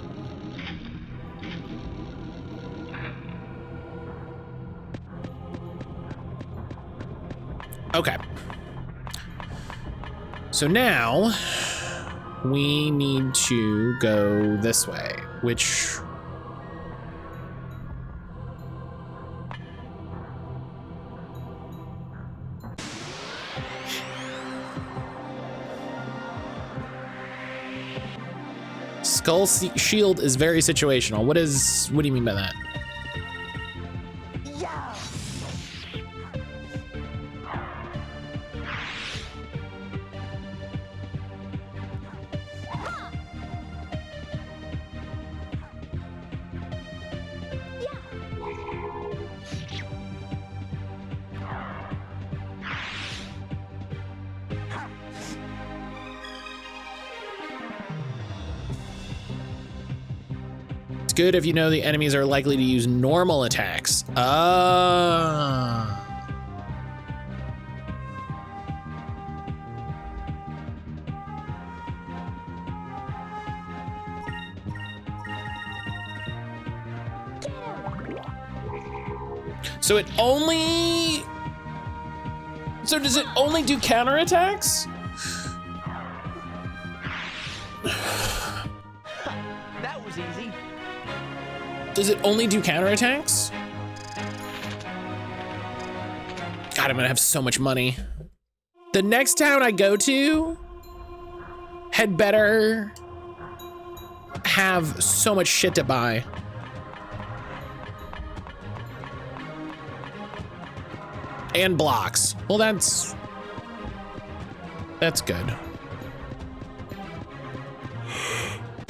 Okay. So now we need to go this way, which Skull Shield is very situational. What do you mean by that? Good if you know the enemies are likely to use normal attacks. So does it only do counterattacks? That was easy. Does it only do counterattacks? God, I'm gonna have so much money. The next town I go to had better have so much shit to buy. And blocks. Well, that's good.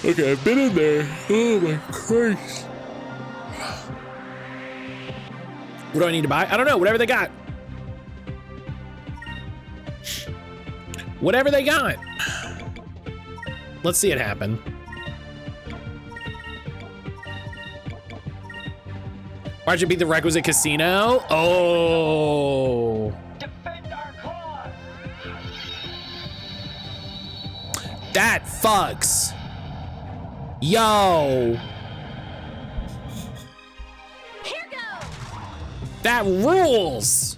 Okay, I've been in there. Oh my Christ. What do I need to buy? I don't know, whatever they got. Whatever they got. Let's see it happen. Why'd you beat the requisite casino? Oh. Defend our cause. That fucks. Yo. Here goes. That rules.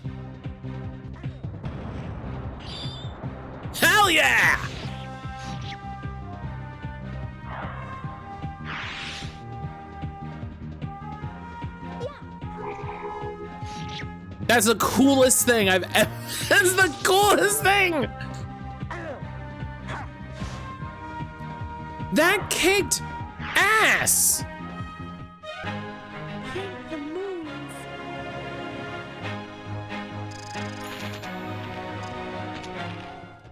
Hell yeah. That's the coolest thing I've ever, that's the coolest thing. That kicked ass. Thank the moons.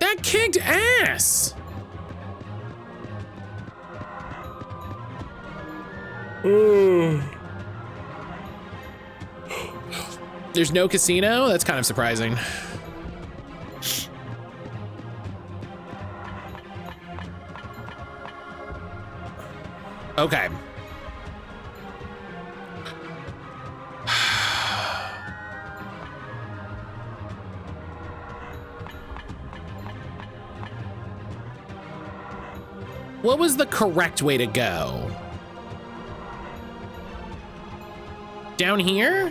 That kicked ass. There's no casino? That's kind of surprising. Okay. What was the correct way to go? Down here?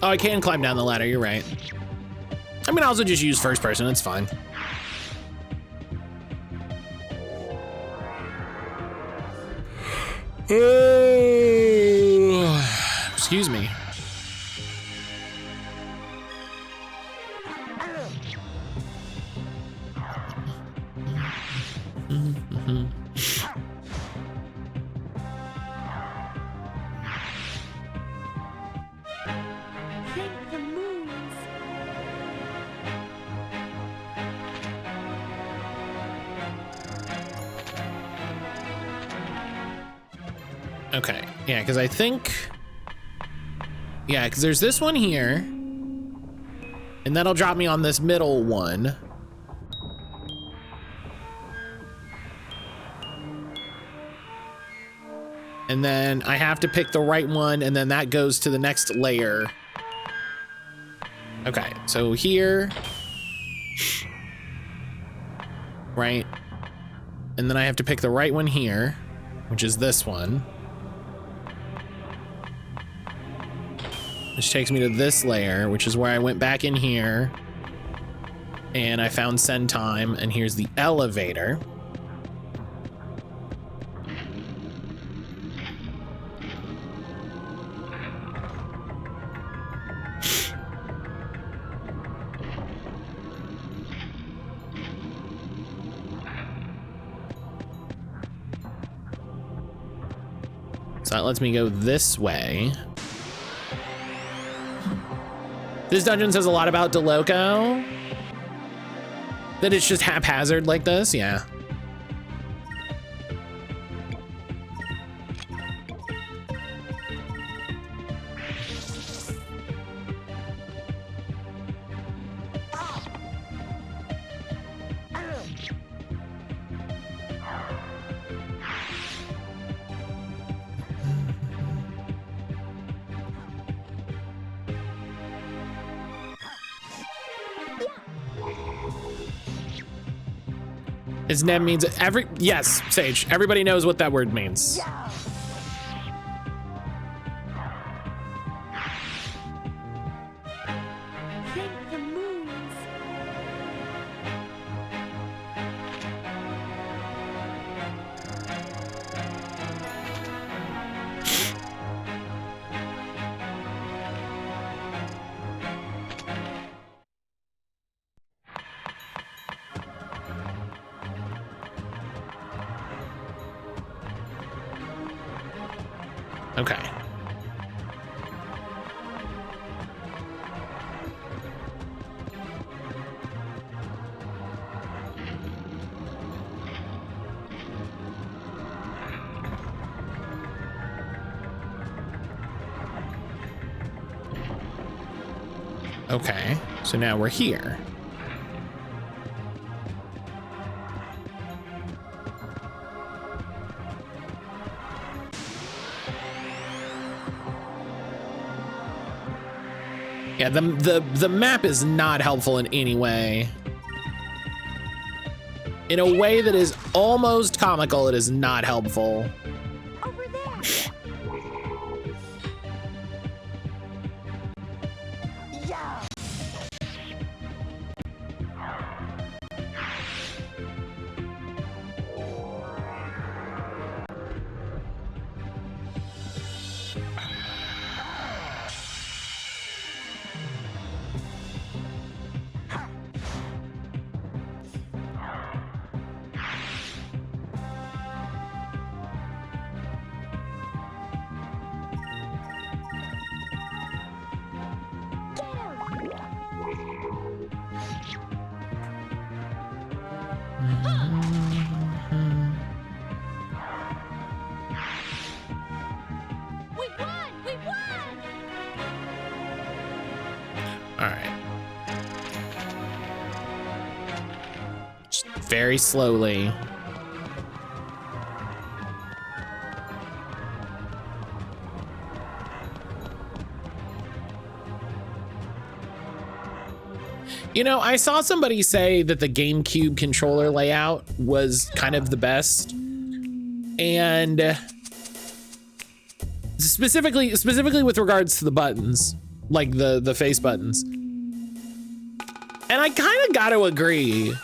Oh, I can climb down the ladder, you're right. I mean, I'll also just use first person, it's fine. Excuse me. Thank the moons. Okay, yeah, because I think... Yeah, because there's this one here. And that'll drop me on this middle one. And then I have to pick the right one, and then that goes to the next layer. Okay, so here. Right. And then I have to pick the right one here, which is this one. Which takes me to this layer, which is where I went back in here. And I found send time, and here's the elevator. So that lets me go this way. This dungeon says a lot about DeLoco. That it's just haphazard like this, yeah. His name means yes, Sage. Everybody knows what that word means. Thank the moons. Okay. Okay, so now we're here. Yeah, the map is not helpful in any way. In a way that is almost comical, it is not helpful. Over there. We won! We won! All right. Just very slowly. You know, I saw somebody say that the GameCube controller layout was kind of the best. And specifically with regards to the buttons, like the face buttons. And I kind of got to agree.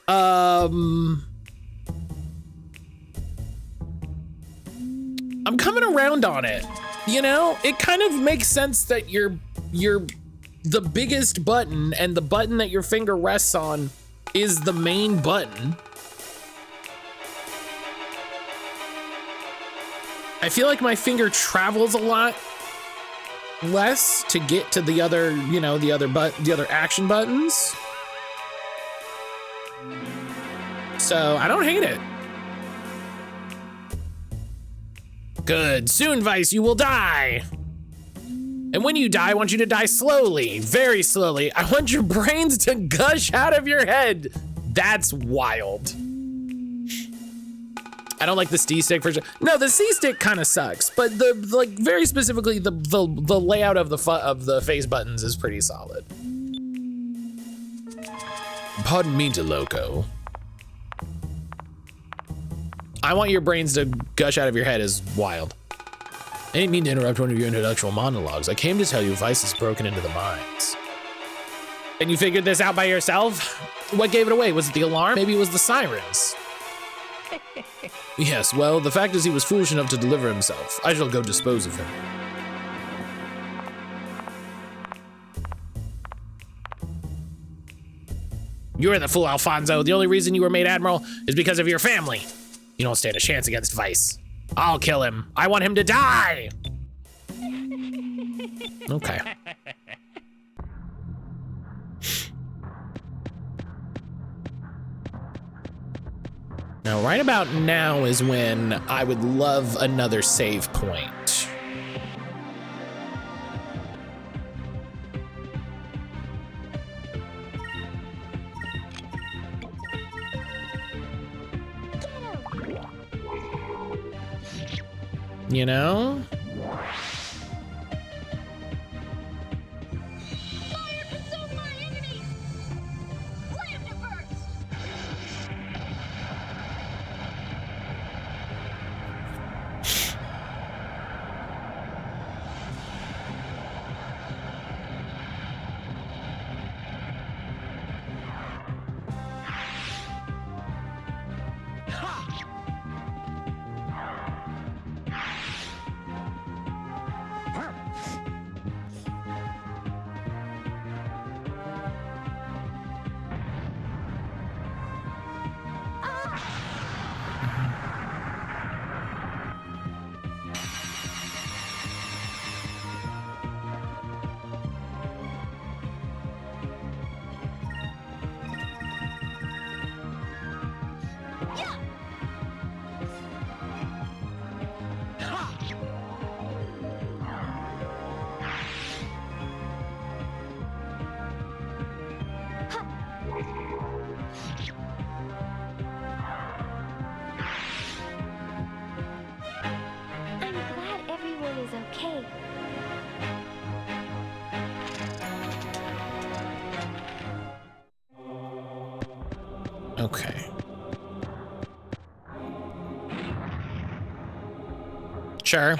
I'm coming around on it. You know, it kind of makes sense that you're the biggest button and the button that your finger rests on is the main button. I feel like my finger travels a lot less to get to the other, you know, the other action buttons. So I don't hate it. Good. Soon, Vyse, you will die. And when you die, I want you to die slowly, very slowly. I want your brains to gush out of your head. That's wild. I don't like the C stick for sure. No, the C stick kind of sucks, but very specifically the layout of the face buttons is pretty solid. Pardon me, DeLoco. I want your brains to gush out of your head is wild. I didn't mean to interrupt one of your intellectual monologues. I came to tell you Vyse is broken into the mines. And you figured this out by yourself? What gave it away? Was it the alarm? Maybe it was the sirens. Yes, well, the fact is he was foolish enough to deliver himself. I shall go dispose of him. You're the fool, Alfonso. The only reason you were made admiral is because of your family. You don't stand a chance against Vyse. I'll kill him. I want him to die. Okay. Now, right about now is when I would love another save point. You know? Fire consume my enemies! Slam to burst! Okay. Sure.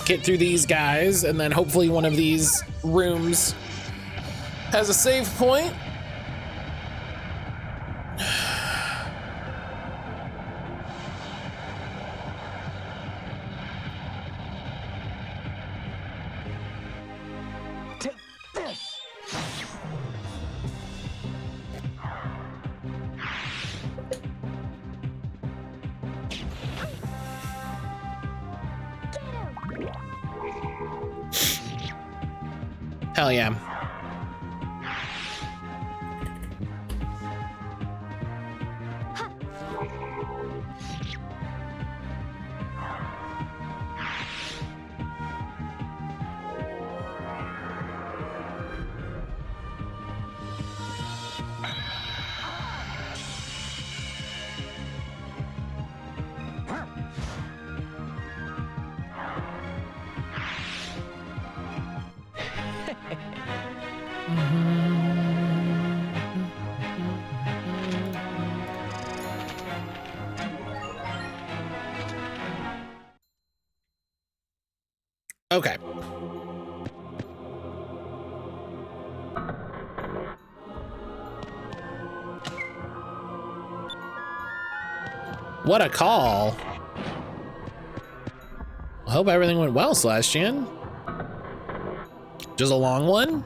Get through these guys, and then hopefully one of these rooms has a save point. Take this. Hell yeah. Okay. What a call. I hope everything went well, Celestian. Just a long one?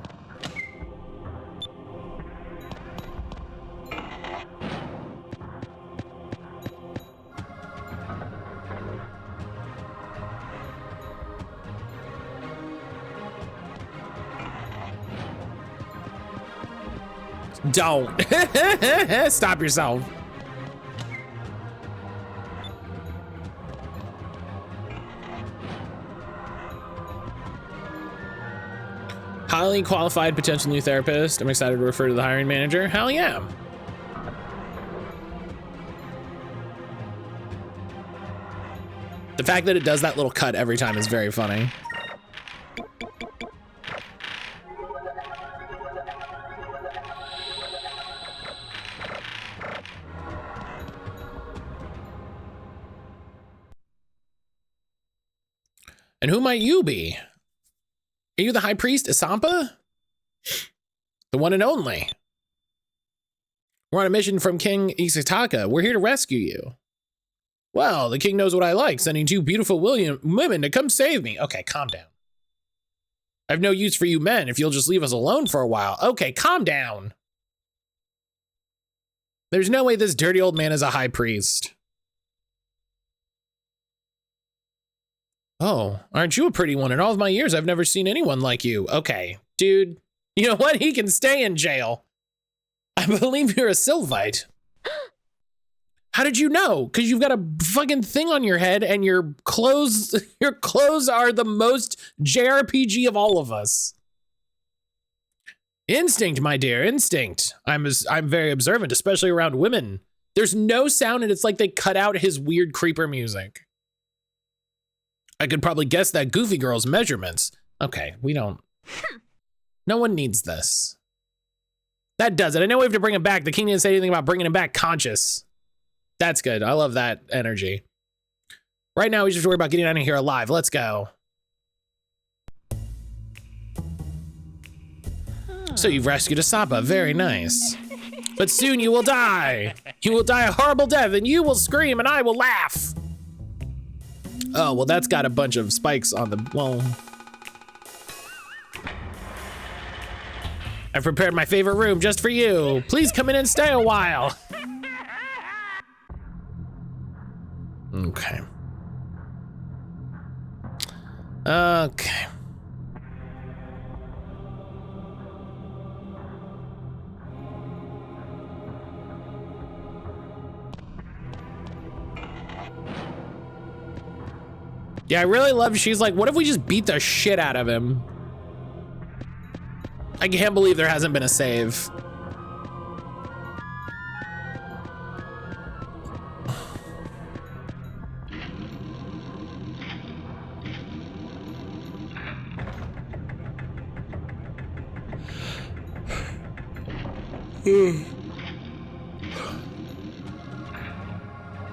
Don't. Stop yourself. Highly qualified potential new therapist. I'm excited to refer to the hiring manager. Hell yeah. The fact that it does that little cut every time is very funny. And who might you be? Are you the High Priest, Isampa? The one and only. We're on a mission from King Isataka. We're here to rescue you. Well, the king knows what I like, sending two beautiful women to come save me. Okay, calm down. I have no use for you men if you'll just leave us alone for a while. Okay, calm down. There's no way this dirty old man is a high priest. Oh, aren't you a pretty one? In all of my years, I've never seen anyone like you. Okay, dude, you know what? He can stay in jail. I believe you're a Sylphite. How did you know? Because you've got a fucking thing on your head and your clothes are the most JRPG of all of us. Instinct, my dear, instinct. I'm very observant, especially around women. There's no sound and it's like they cut out his weird creeper music. I could probably guess that goofy girl's measurements. Okay, we don't. No one needs this. That does it. I know we have to bring him back. The king didn't say anything about bringing him back conscious. That's good. I love that energy. Right now, we just have to worry about getting out of here alive. Let's go. So you've rescued Asapa. Very nice. But soon you will die. You will die a horrible death, and you will scream, and I will laugh. Oh, well, that's got a bunch of spikes on the, well. I've prepared my favorite room just for you. Please come in and stay a while. Okay. Okay. Yeah, I really love, she's like, what if we just beat the shit out of him? I can't believe there hasn't been a save.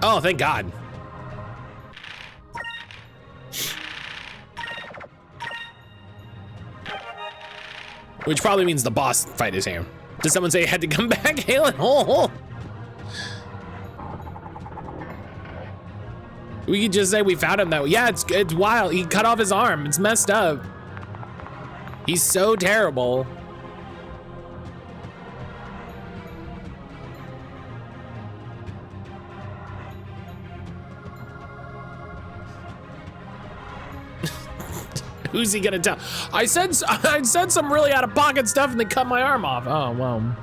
Oh, thank God. Which probably means the boss fight is here. Did someone say it had to come back, Halen? Oh. We could just say we found him that way. Yeah, it's wild. He cut off his arm. It's messed up. He's so terrible. Who's he gonna tell? I said some really out of pocket stuff and they cut my arm off. Oh, well.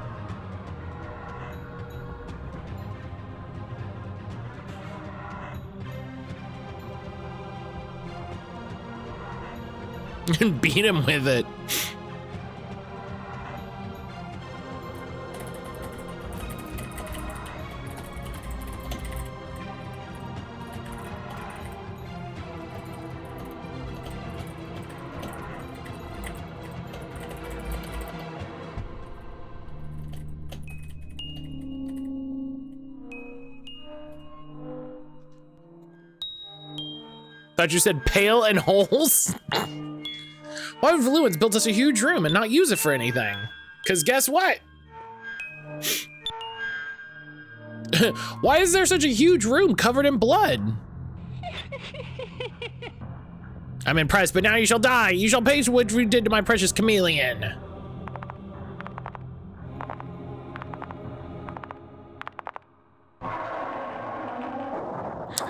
And beat him with it. Thought you said pail and holes? Why would Valuans build us a huge room and not use it for anything? Because guess what? Why is there such a huge room covered in blood? I'm impressed, but now you shall die. You shall pay for what you did to my precious chameleon.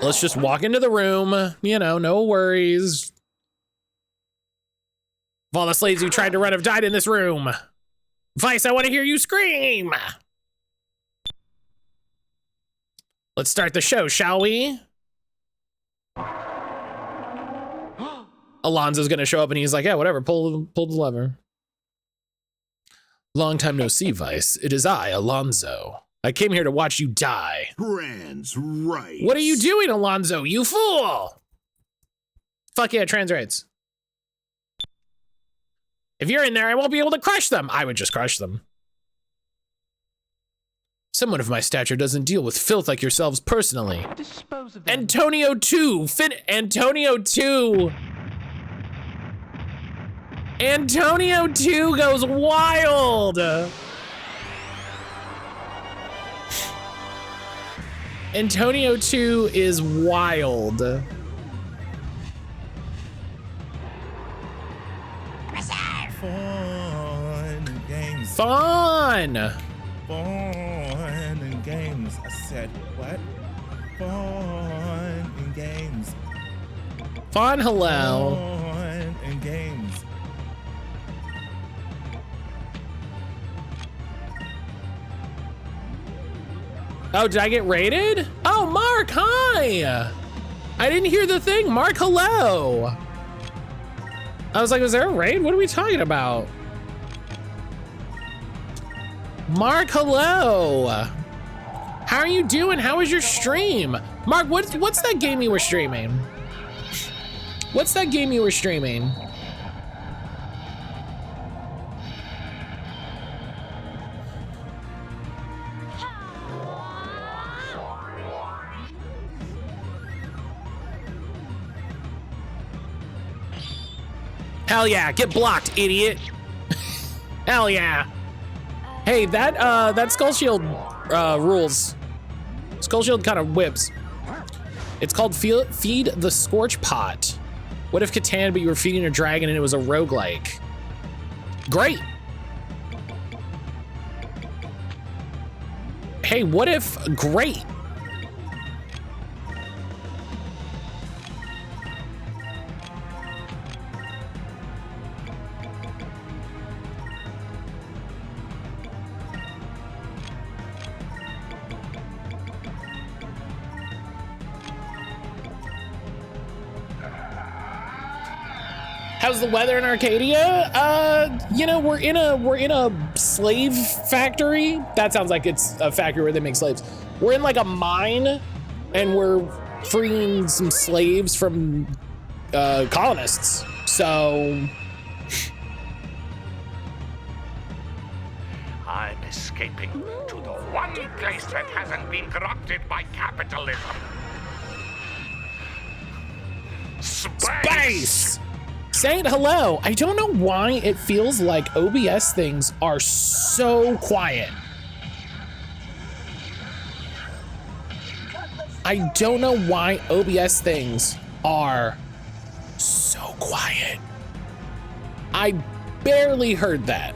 Let's just walk into the room, you know, no worries. If all the slaves who tried to run have died in this room. Vyse, I want to hear you scream. Let's start the show, shall we? Alonzo's gonna show up and he's like, yeah, whatever, pull the lever. Long time no see, Vyse. It is I, Alonzo. I came here to watch you die. Trans rights. What are you doing, Alonzo? You fool! Fuck yeah, trans rights. If you're in there, I won't be able to crush them. I would just crush them. Someone of my stature doesn't deal with filth like yourselves personally. Dispose of them. Antonio 2. Antonio 2. Antonio 2 goes wild. Antonio 2 is wild. Fun and games. Fun. Fun and games. I said, what? Fun and games. Fun, hello. Fun and games. Oh, did I get raided? Oh, Mark, hi. I didn't hear the thing. Mark, hello. I was like, was there a raid? What are we talking about? Mark, hello. How are you doing? How was your stream? Mark, what's that game you were streaming? What's that game you were streaming? Hell yeah, get blocked, idiot. Hell yeah. Hey, that Skull Shield rules. Skull Shield kind of whips. It's called Feed the Scorch Pot. What if Catan, but you were feeding a dragon and it was a roguelike? Great. Hey, what if, great. How's the weather in Arcadia? You know, we're in a slave factory. That sounds like it's a factory where they make slaves. We're in like a mine, and we're freeing some slaves from colonists. So I'm escaping to the one place that hasn't been corrupted by capitalism. Space! Saying hello. I don't know why it feels like OBS things are so quiet. I don't know why OBS things are so quiet. I barely heard that.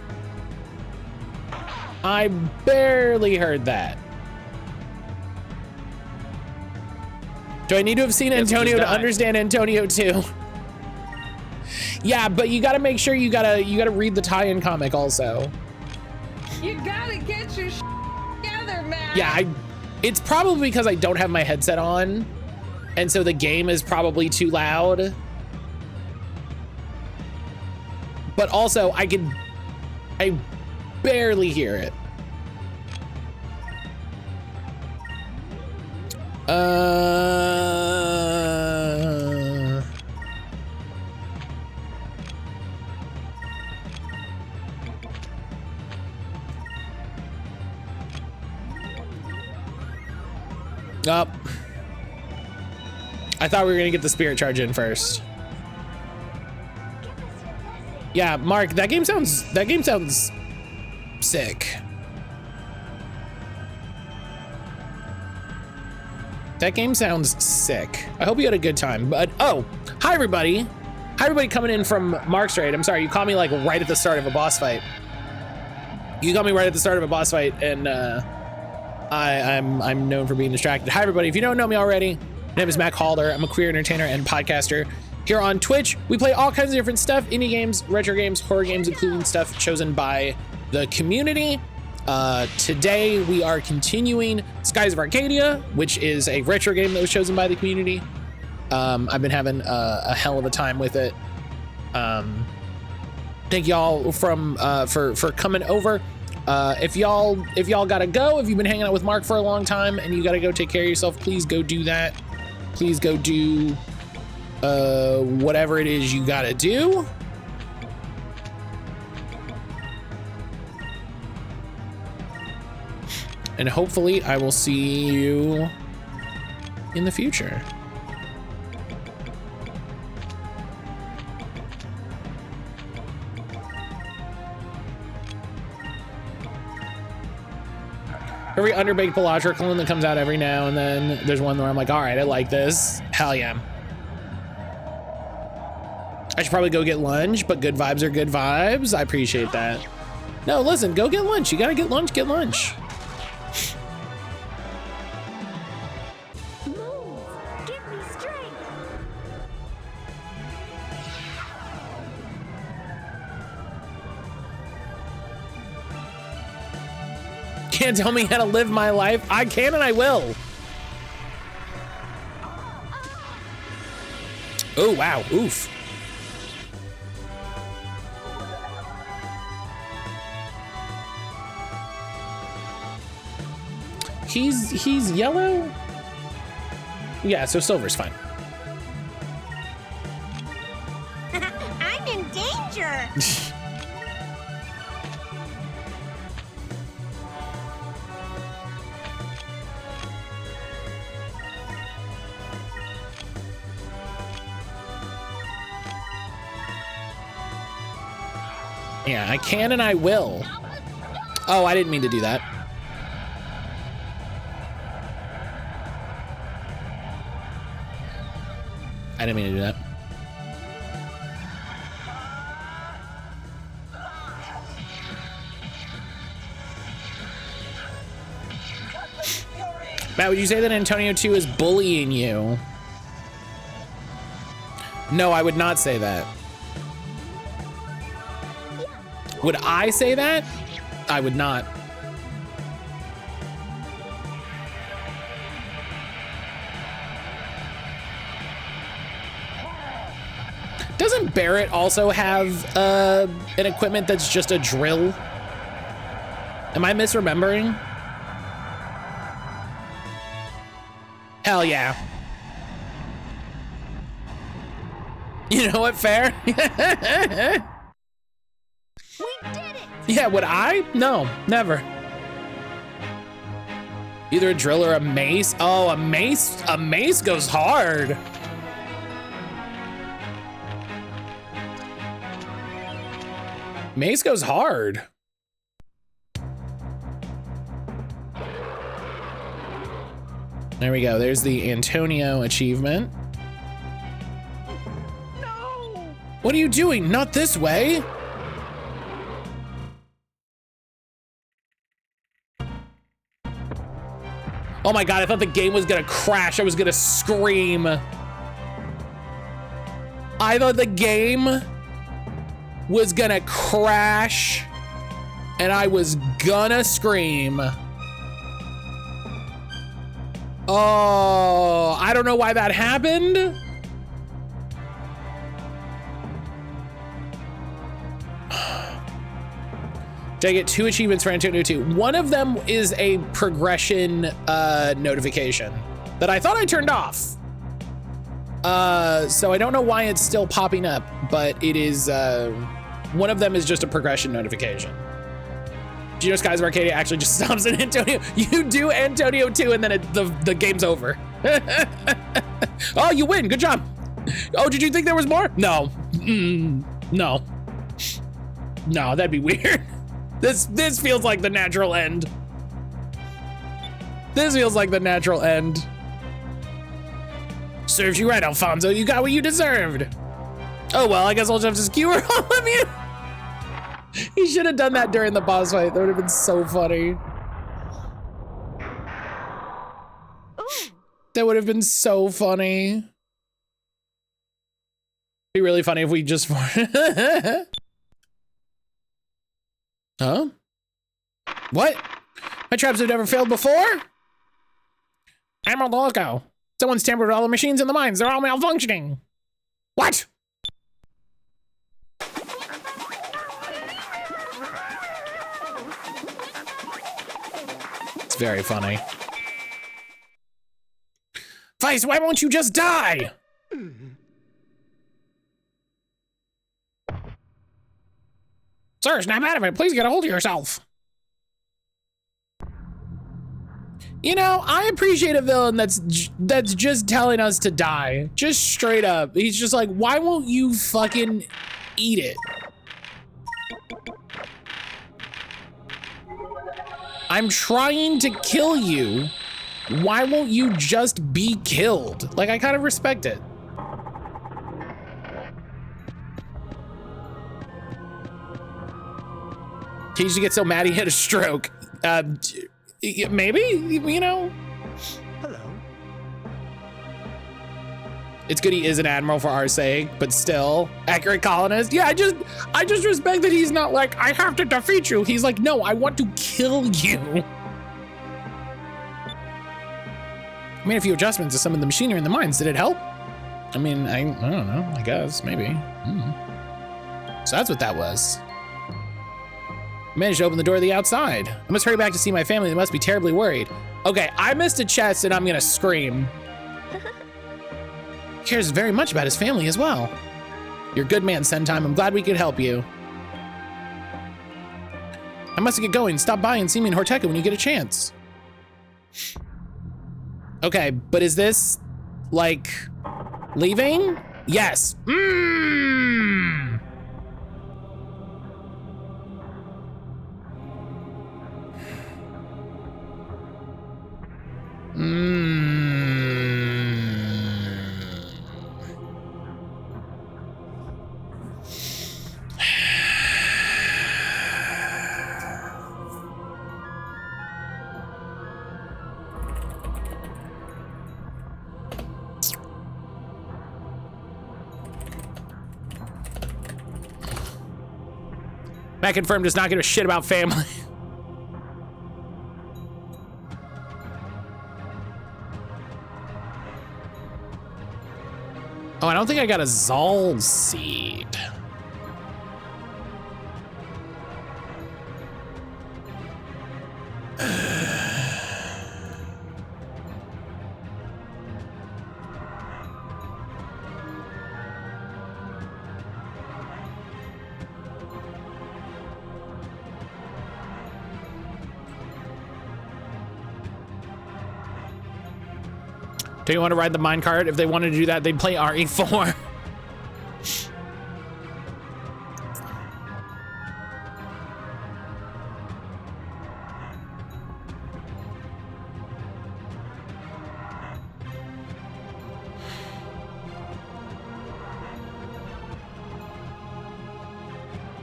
I barely heard that. Do I need to have seen Antonio to understand Antonio too? Yeah, but you gotta make sure you gotta read the tie-in comic also. You gotta get your together, man. Yeah, it's probably because I don't have my headset on, and so the game is probably too loud. But also, I barely hear it. Up. I thought we were gonna get the spirit charge in first. Yeah, Mark, that game sounds sick. That game sounds sick. I hope you had a good time. But oh, hi everybody. Hi everybody coming in from Mark's raid. I'm sorry, you caught me like right at the start of a boss fight. You got me right at the start of a boss fight, and I'm known for being distracted. Hi everybody, if you don't know me already, my name is mattcaulder. I'm a queer entertainer and podcaster. Here on Twitch, we play all kinds of different stuff, indie games, retro games, horror games, including stuff chosen by the community. Today we are continuing Skies of Arcadia, which is a retro game that was chosen by the community. I've been having a hell of a time with it. Thank y'all for coming over. If y'all gotta go, if you've been hanging out with Mark for a long time and you gotta go take care of yourself, please go do that. Please go do whatever it is you gotta do. And hopefully I will see you in the future. Every underbaked Pelagical that comes out every now and then. There's one where I'm like, all right, I like this. Hell yeah. I should probably go get lunch, but good vibes are good vibes. I appreciate that. No, listen, go get lunch. You gotta get lunch, get lunch. Move. Give me strength. Can't tell me how to live my life. I can and I will. Oh, wow. Oof. He's yellow? Yeah, so silver's fine. I'm in danger. Yeah, I can and I will. Oh, I didn't mean to do that. I didn't mean to do that. Matt, would you say that Antonio 2 is bullying you? No, I would not say that. Would I say that? I would not. Doesn't Barrett also have an equipment that's just a drill? Am I misremembering? Hell yeah. You know what, fair? We did it. Yeah, would I? No, never. Either a drill or a mace. Oh, a mace goes hard. Mace goes hard. There we go. There's the Antonio achievement. No! What are you doing? Not this way. Oh my God, I thought the game was gonna crash. I was gonna scream. I thought the game was gonna crash and I was gonna scream. Oh, I don't know why that happened. Did I get 2 achievements for Antonio 2? One of them is a progression notification that I thought I turned off. So I don't know why it's still popping up, but it is, one of them is just a progression notification. Do you know Skies of Arcadia actually just stops at Antonio? You do Antonio 2 and then the game's over. Oh, you win, good job. Oh, did you think there was more? No, no. No, that'd be weird. This feels like the natural end. This feels like the natural end. Serves you right, Alfonso. You got what you deserved. Oh, well, I guess I'll just have to skewer all of you. He should have done that during the boss fight. That would have been so funny. Ooh. That would have been so funny. It'd be really funny if we just... Huh? What? My traps have never failed before? Emerald Loco. Someone's tampered with all the machines in the mines. They're all malfunctioning. What? It's very funny. Vyse, why won't you just die? Sir, snap out of it. Please get a hold of yourself. You know, I appreciate a villain that's just telling us to die. Just straight up. He's just like, why won't you fucking eat it? I'm trying to kill you. Why won't you just be killed? Like, I kind of respect it. He used to get so mad he had a stroke. Maybe, you know? Hello. It's good he is an admiral for our sake, but still, accurate colonist. Yeah, I just respect that he's not like, I have to defeat you. He's like, no, I want to kill you. I made a few adjustments to some of the machinery in the mines. Did it help? I mean, I don't know, I guess, maybe. So that's what that was. I managed to open the door to the outside. I must hurry back to see my family. They must be terribly worried. Okay, I missed a chest and I'm gonna scream. He cares very much about his family as well. You're a good man, Sentime. I'm glad we could help you. I must get going. Stop by and see me in Horteca when you get a chance. Okay, but is this, like, leaving? Yes. Matt confirmed does not give a shit about family. Oh, I don't think I got a Zal seed. Do you want to ride the minecart? If they wanted to do that, they'd play RE4.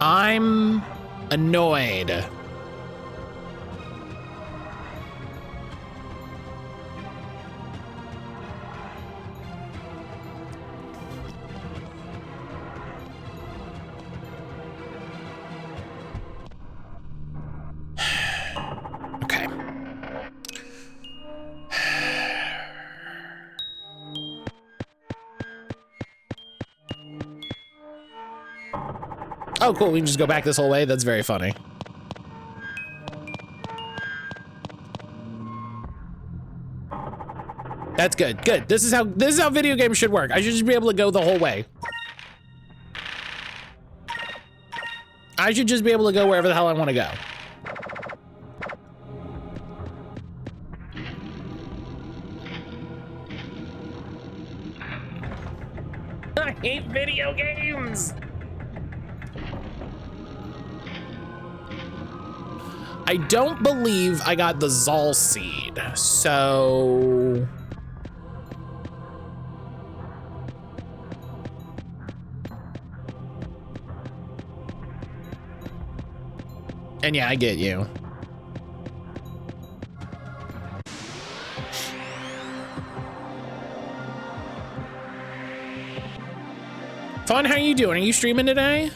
I'm annoyed. Okay. Oh, cool. We can just go back this whole way. That's very funny. That's good. Good. This is how video games should work. I should just be able to go the whole way. I should just be able to go wherever the hell I want to go. I hate video games. I don't believe I got the Zal seed, so... And yeah, I get you. Fun, how you doing? Are you streaming today?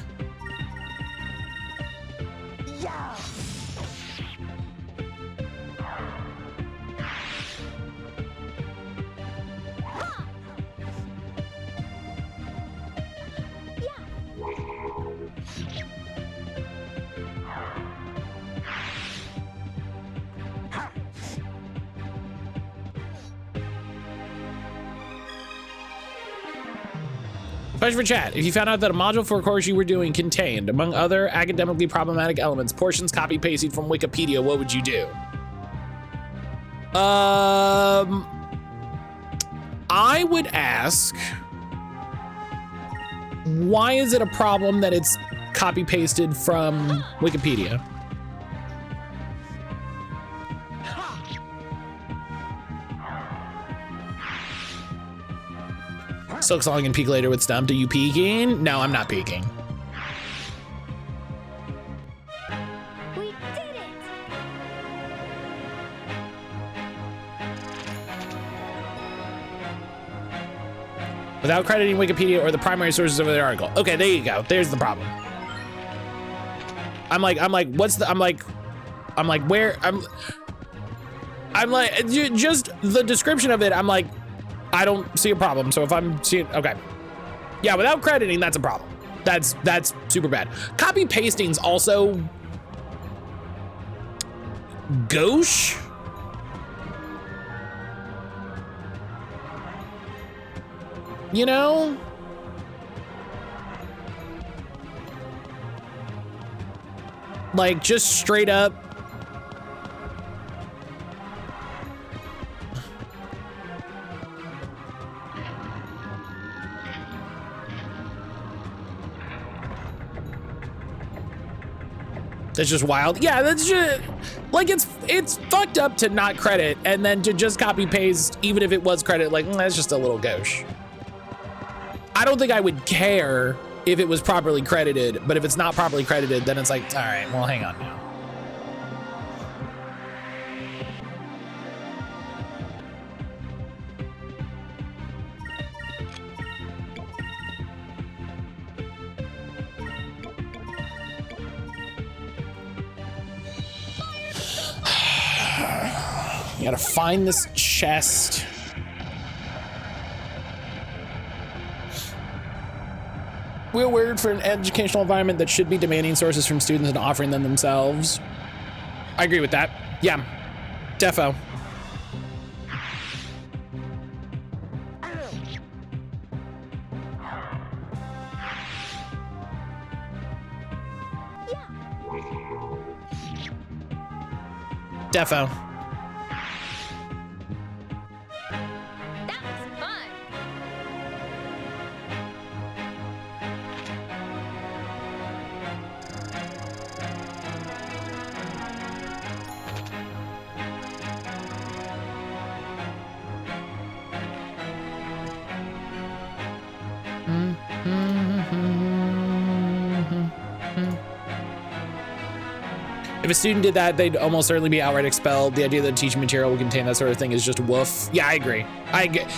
Question for chat. If you found out that a module for a course you were doing contained, among other academically problematic elements, portions copy pasted from Wikipedia, what would you do? I would ask, why is it a problem that it's copy pasted from Wikipedia? Silk Song and peek later with Stumped. Are you peeking? No, I'm not peeking. We did it! Without crediting Wikipedia or the primary sources of the article. Okay, there you go. There's the problem. I'm like, where? I'm like, just the description of it, I'm like, I don't see a problem. So if I'm seeing, okay. Yeah, without crediting, that's a problem. That's super bad. Copy pasting's also gauche. You know? Like just straight up. That's just wild. Yeah, that's just like it's fucked up to not credit and then to just copy paste, even if it was credit, like that's just a little gauche. I don't think I would care if it was properly credited, but if it's not properly credited, then it's like, all right, well, hang on now. You gotta find this chest. We're weird for an educational environment that should be demanding sources from students and offering them themselves. I agree with that. Yeah, defo. That Defo. If a student did that, they'd almost certainly be outright expelled. The idea that teaching material will contain that sort of thing is just woof. Yeah, I agree.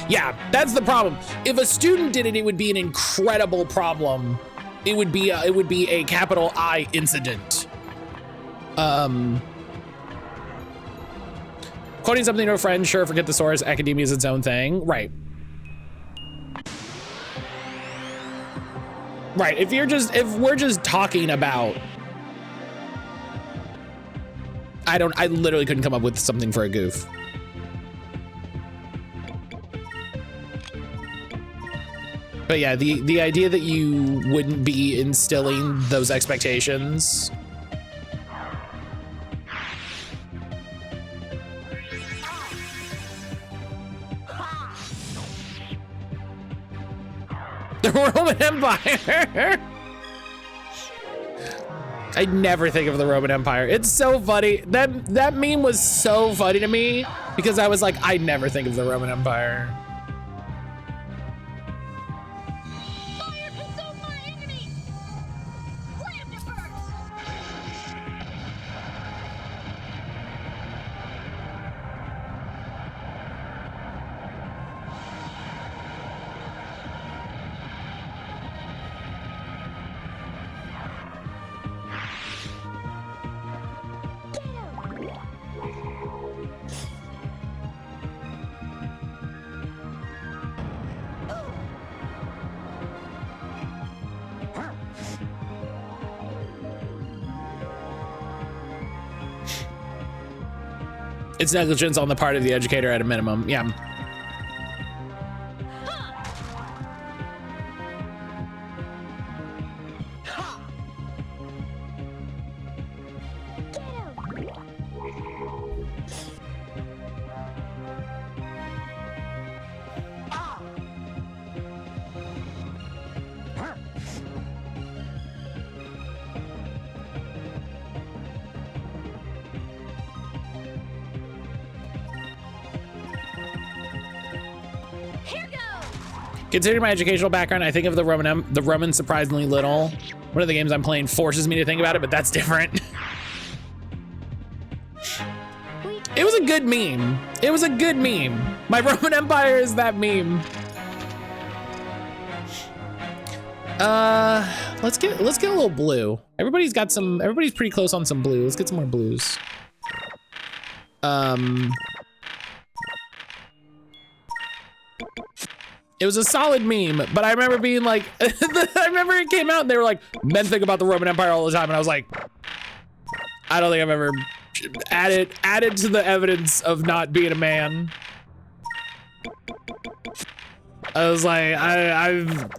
Yeah, that's the problem. If a student did it, it would be an incredible problem. It would be a capital I incident. Quoting something to a friend, sure, forget the source. Academia is its own thing. Right. Right. If we're just talking about, I literally couldn't come up with something for a goof. But yeah, the idea that you wouldn't be instilling those expectations. The Roman Empire. I never think of the Roman Empire. It's so funny. That meme was so funny to me because I was like, I never think of the Roman Empire. Fire consume my enemy! Slam to first! It's negligence on the part of the educator at a minimum. Yeah. Considering my educational background, I think of the Roman surprisingly little. One of the games I'm playing forces me to think about it, but that's different. It was a good meme. It was a good meme. My Roman Empire is that meme. Let's get a little blue. Everybody's pretty close on some blue. Let's get some more blues. It was a solid meme, but I remember being like, I remember it came out and they were like, men think about the Roman Empire all the time. And I was like, I don't think I've ever added to the evidence of not being a man. I was like, I've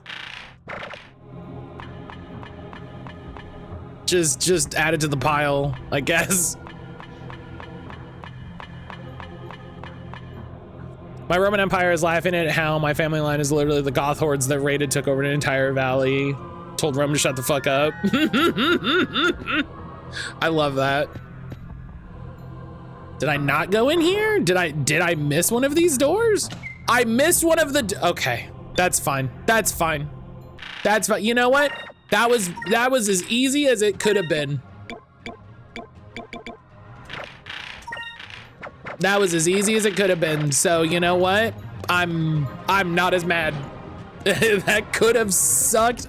just added to the pile, I guess. My Roman Empire is laughing at how my family line is literally the Goth hordes that raided, took over an entire valley, told Rome to shut the fuck up. I love that. Did I not go in here? Did I miss one of these doors? I missed one of the, okay, that's fine. That's fine. That's fine. You know what? That was as easy as it could have been. That was as easy as it could have been. So you know what? I'm not as mad. That could have sucked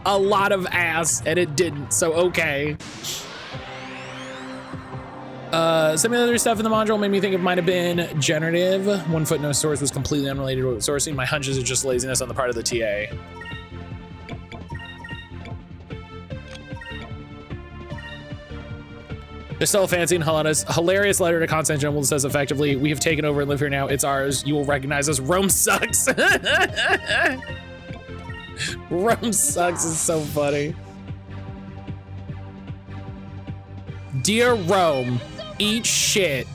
a lot of ass and it didn't, so okay. Some of the other stuff in the module made me think it might have been generative. 1 foot no source was completely unrelated to sourcing. My hunches are just laziness on the part of the TA. There's still a fancy and hilarious letter to Constantinople that says effectively, we have taken over and live here now. It's ours. You will recognize us. Rome sucks. Rome sucks is so funny. Dear Rome, eat shit.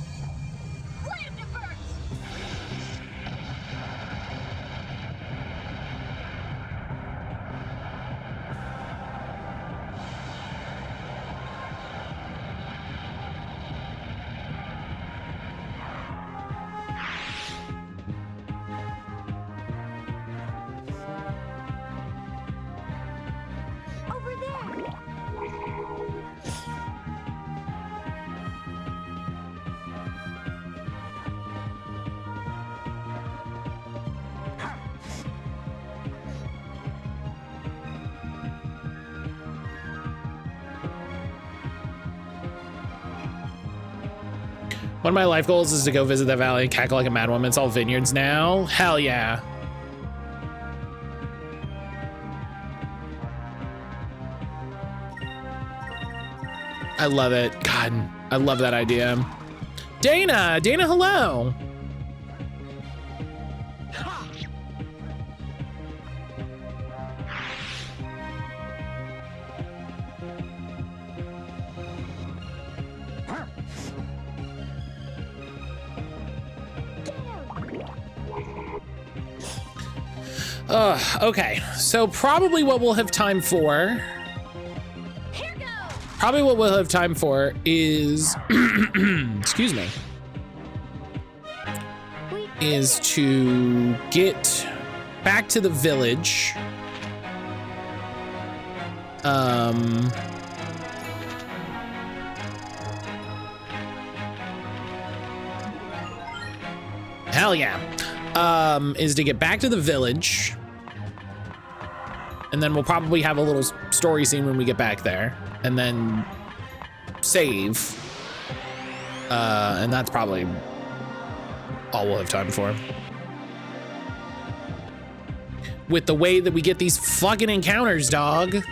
One of my life goals is to go visit that valley and cackle like a mad woman. It's all vineyards now. Hell yeah. I love it. God, I love that idea. Dana, hello. Okay, so probably what we'll have time for is, excuse me, is to get back to the village. Hell yeah. Is to get back to the village. And then we'll probably have a little story scene when we get back there. And then save. And that's probably all we'll have time for. With the way that we get these fucking encounters, dog.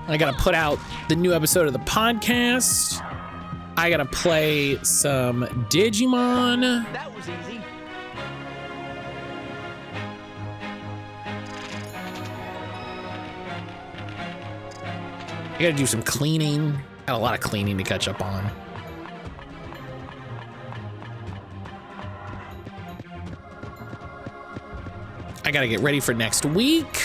I gotta put out the new episode of the podcast. I gotta play some Digimon. That was easy. I gotta do some cleaning. Got a lot of cleaning to catch up on. I gotta get ready for next week.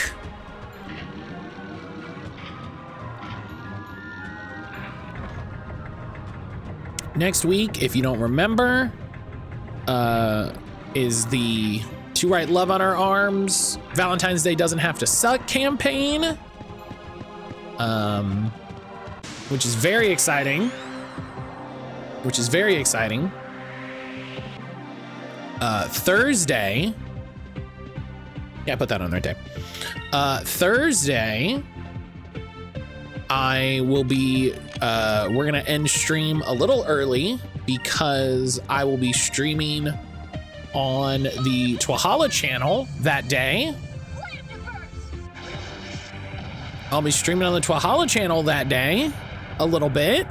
Next week, if you don't remember, is the To Write Love on Our Arms Valentine's Day Doesn't Have to Suck campaign, which is very exciting. Thursday, yeah, put that on right there. Thursday, I will be, we're gonna end stream a little early because I will be streaming on the Twahala channel that day. I'll be streaming on the Twahala channel that day a little bit.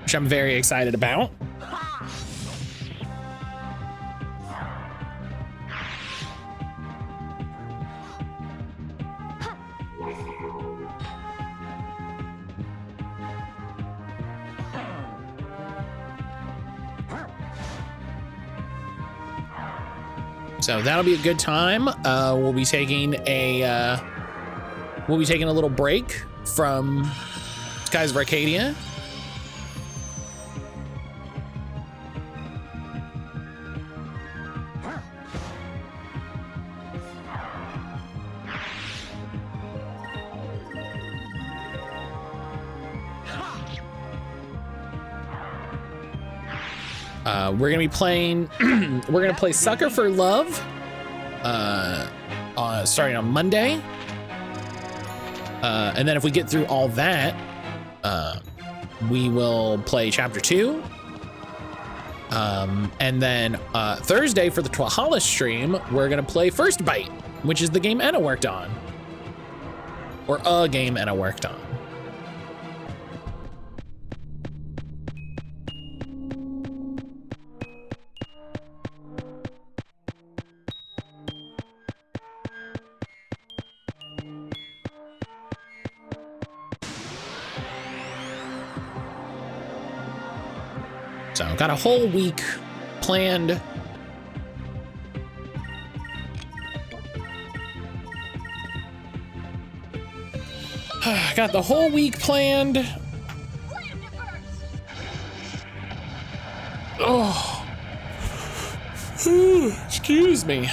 Which I'm very excited about. So that'll be a good time. We'll be taking a little break from Skies of Arcadia. We're gonna be playing. We're gonna play Sucker for Love. Starting on Monday. And then if we get through all that, we will play Chapter 2. And then Thursday for the Twahala stream, we're gonna play First Bite, which is the game Enna worked on, or a game Enna worked on. So got a whole week planned. Got the whole week planned. Oh, excuse me.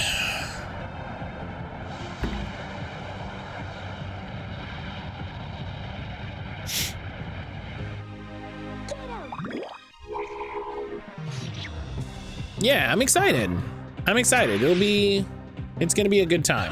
Yeah, I'm excited. I'm excited. It's gonna be a good time.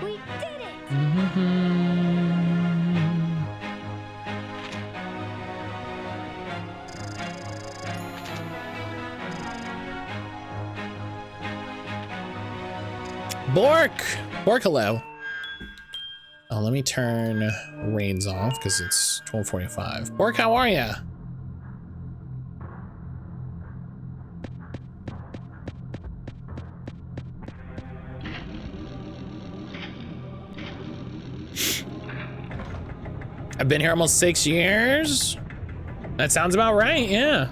We did it! Bork! Bork, hello. Oh, let me turn rains off because it's 12:45. Bork, how are ya? I've been here almost 6 years. That sounds about right, yeah.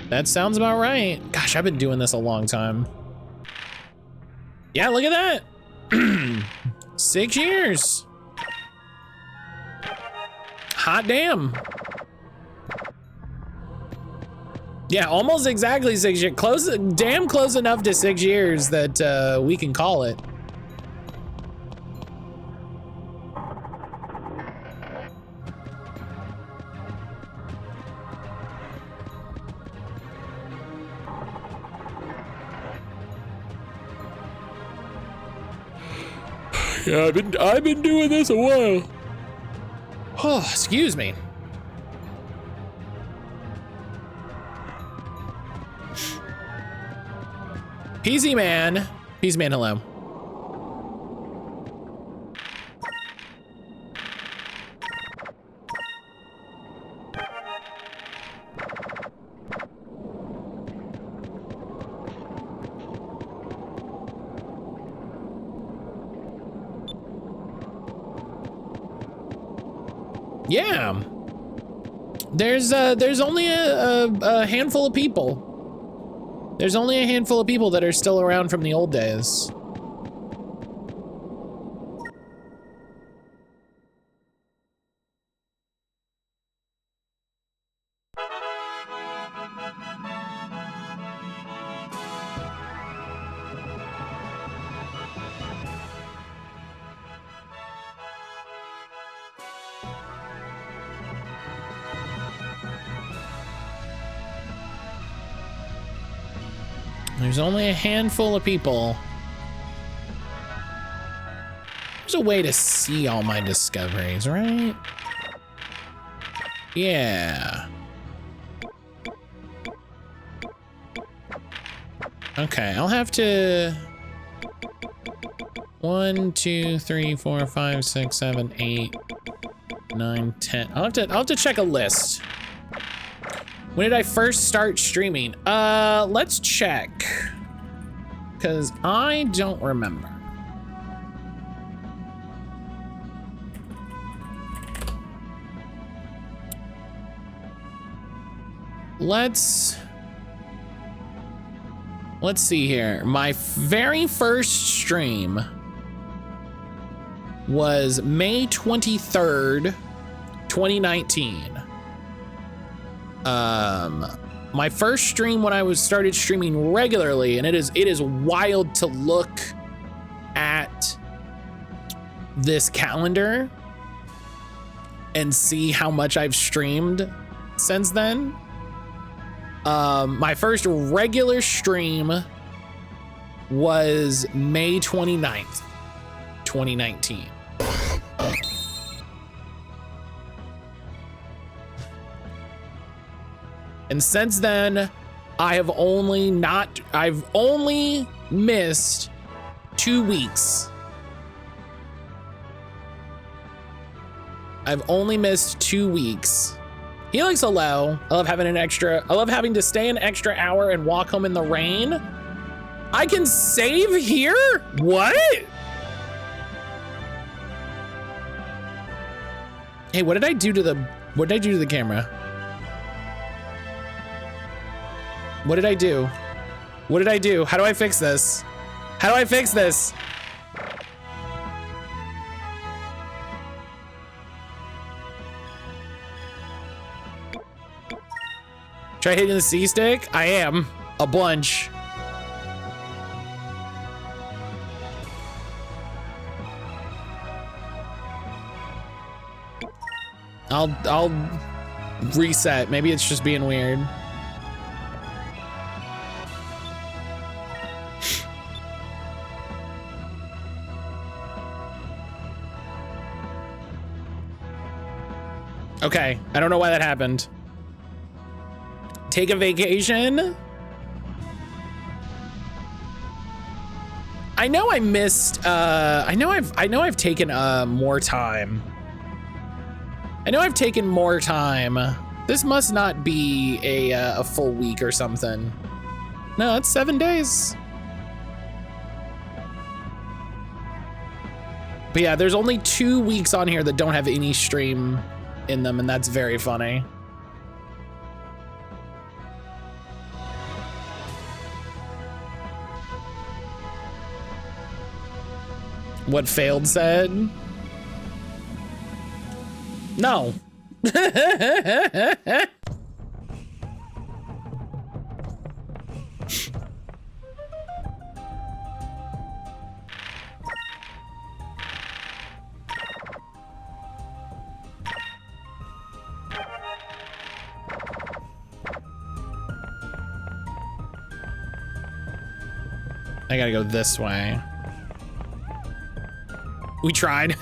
That sounds about right. Gosh, I've been doing this a long time. Yeah, look at that. 6 years. Hot damn. Yeah, almost exactly 6 years. Close, damn close enough to 6 years that we can call it. Yeah, I've been doing this a while. Oh, excuse me. Peasy man, hello. Yeah, there's only a handful of people. There's only a handful of people that are still around from the old days. There's only a handful of people. There's a way to see all my discoveries, right? Yeah. Okay, I'll have to... 1, 2, 3, 4, 5, 6, 7, 8, 9, 10. I'll have to check a list. When did I first start streaming? Let's check. Because I don't remember. Let's see here. My very first stream was May 23rd, 2019. My first stream when I started streaming regularly, and it is wild to look at this calendar and see how much I've streamed since then. My first regular stream was May 29th, 2019. And since then, I've only missed 2 weeks. I've only missed 2 weeks. Helix hello. I love having to stay an extra hour and walk home in the rain. I can save here? What? Hey, what did I do to the camera? What did I do? What did I do? How do I fix this? How do I fix this? Try hitting the C stick? I am. A bunch. I'll reset. Maybe it's just being weird. Okay, I don't know why that happened. Take a vacation? I know I missed, I know I've taken more time. I know I've taken more time. This must not be a full week or something. No, it's 7 days. But yeah, there's only 2 weeks on here that don't have any stream in them, and that's very funny. What failed said? No. I gotta go this way. We tried.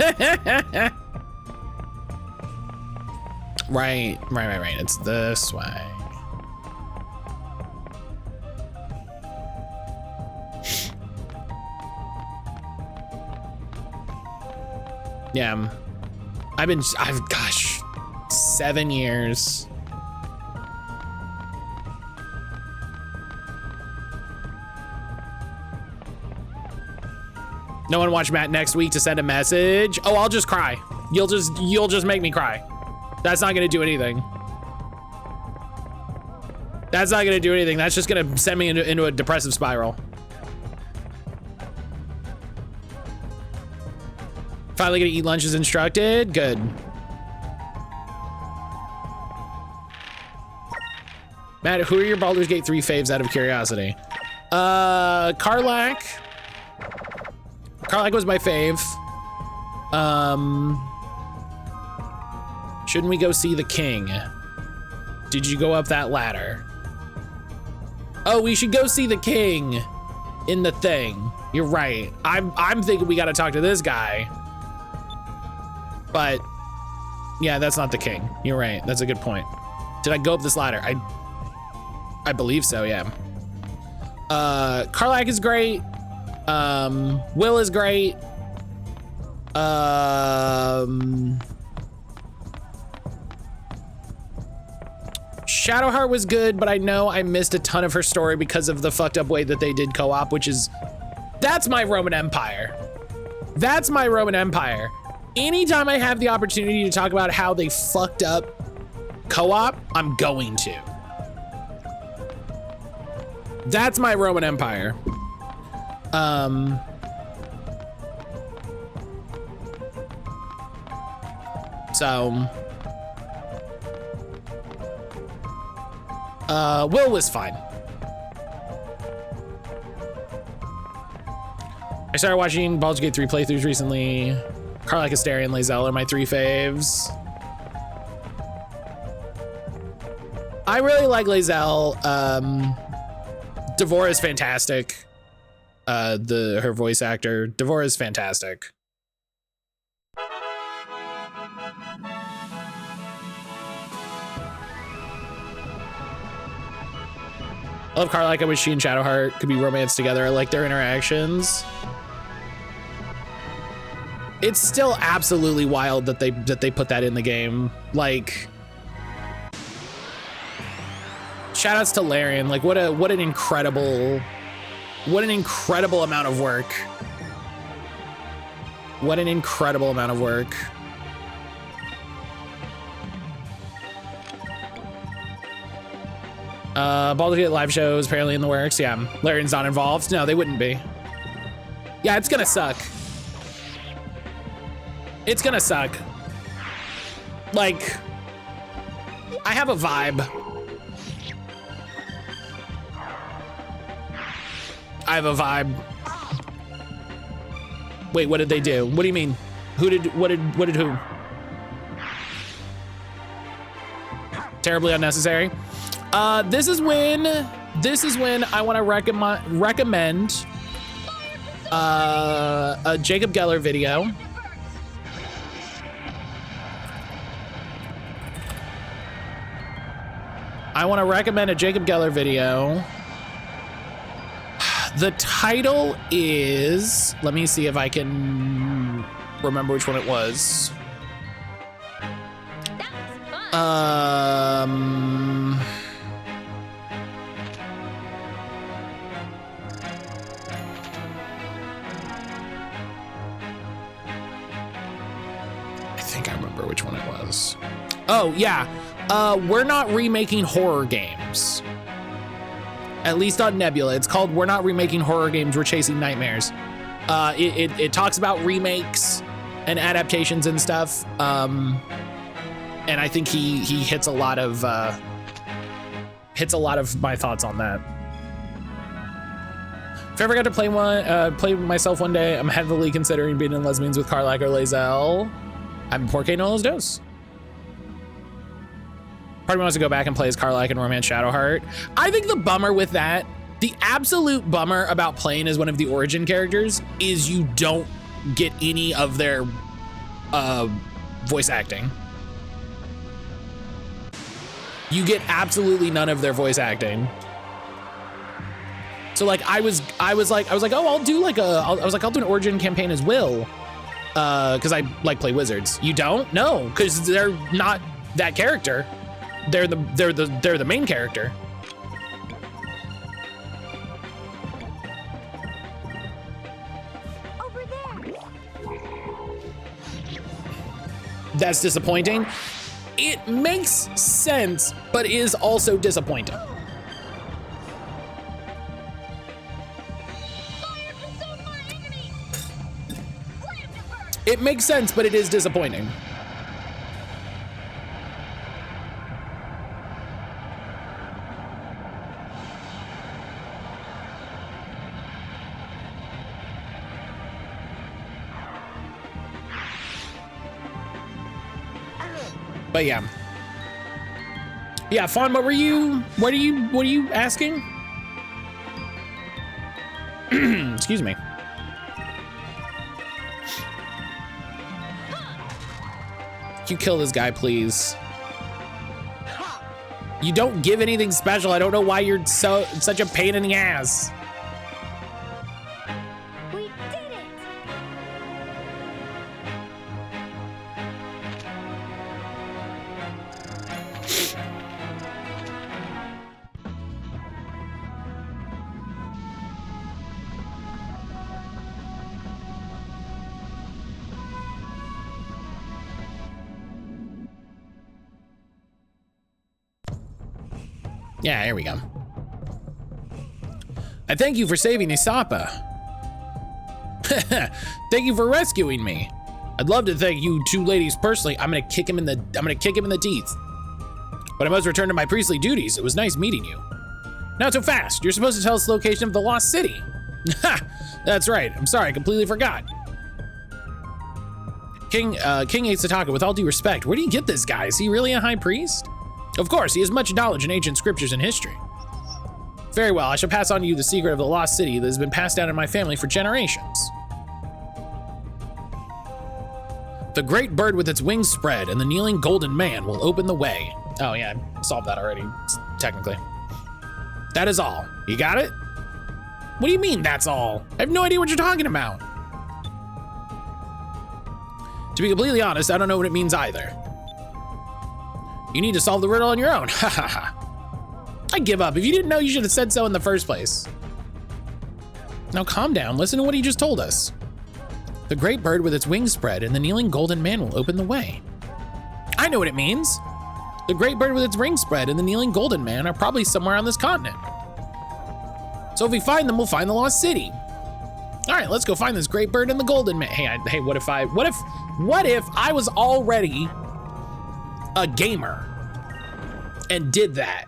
Right. It's this way. Yeah. Gosh, 7 years. No one watch Matt next week to send a message. Oh, I'll just cry. You'll just make me cry. That's not gonna do anything. That's not gonna do anything. That's just gonna send me into a depressive spiral. Finally gonna eat lunch as instructed. Good. Matt, who are your Baldur's Gate 3 faves out of curiosity? Karlach. Karlach was my fave. Shouldn't we go see the king? Did you go up that ladder? Oh, we should go see the king in the thing. You're right. I'm thinking we gotta talk to this guy. But yeah, that's not the king. You're right. That's a good point. Did I go up this ladder? I believe so, yeah. Karlach is great. Will is great. Shadowheart was good, but I know I missed a ton of her story because of the fucked up way that they did co-op, that's my Roman Empire. That's my Roman Empire. Anytime I have the opportunity to talk about how they fucked up co-op, I'm going to. That's my Roman Empire. Will was fine. I started watching Baldur's Gate 3 playthroughs recently. Karlach, Astarion, and Lae'zel are my 3 faves. I really like Lae'zel. Devora is fantastic. Her voice actor, Devora is fantastic. love Carlac. I wish she and Shadowheart could be romanced together. I like their interactions. It's still absolutely wild that they put that in the game. Like, shoutouts to Larian. Like, what an incredible amount of work. What an incredible amount of work. Baldur's Gate live shows apparently in the works. Yeah, Larian's not involved. No, they wouldn't be. Yeah, it's gonna suck. It's gonna suck. Like, I have a vibe. I have a vibe. Wait, what did they do? What do you mean? What did who? Terribly unnecessary. This is when I want to recommend a Jacob Geller video. I want to recommend a Jacob Geller video. The title is, let me see if I can remember which one it was. I think I remember which one it was. Oh, yeah. We're not remaking horror games. At least on Nebula. It's called We're Not Remaking Horror Games, We're Chasing Nightmares. It talks about remakes and adaptations and stuff. And I think he hits a lot of my thoughts on that. If I ever got to play myself one day, I'm heavily considering being in Lesbians with Carlac or Lae'zel. I'm Porque no los dos. Part of me wants to go back and play as Carlac and Romance Shadowheart. I think the bummer with that, the absolute bummer about playing as one of the origin characters is you don't get any of their voice acting. You get absolutely none of their voice acting. So like I was like, oh, I'll do an origin campaign as Will, because I like play wizards. You don't? No, because they're not that character. They're the main character. Over there. That's disappointing. It makes sense, but is also disappointing. It makes sense, but it is disappointing. But yeah. Yeah, Fawn, what are you asking? Excuse me. You kill this guy, please. You don't give anything special. I don't know why you're such a pain in the ass. We did it. Yeah, here we go. I thank you for saving Isapa. Thank you for rescuing me. I'd love to thank you two ladies personally. I'm gonna kick him in the teeth. But I must return to my priestly duties. It was nice meeting you. Not so fast. You're supposed to tell us the location of the lost city. Ha! That's right. I'm sorry, I completely forgot. King Sataka, with all due respect, where do you get this guy? Is he really a high priest? Of course, he has much knowledge in ancient scriptures and history. Very well, I shall pass on to you the secret of the lost city that has been passed down in my family for generations. The great bird with its wings spread and the kneeling golden man will open the way. Oh yeah, I solved that already, technically. That is all. You got it? What do you mean that's all? I have no idea what you're talking about. To be completely honest, I don't know what it means either. You need to solve the riddle on your own. Ha ha ha. I give up. If you didn't know, you should have said so in the first place. Now calm down. Listen to what he just told us. The great bird with its wings spread and the kneeling golden man will open the way. I know what it means. The great bird with its wings spread and the kneeling golden man are probably somewhere on this continent. So if we find them, we'll find the lost city. All right, let's go find this great bird and the golden man. Hey, what if I was already a gamer and did that?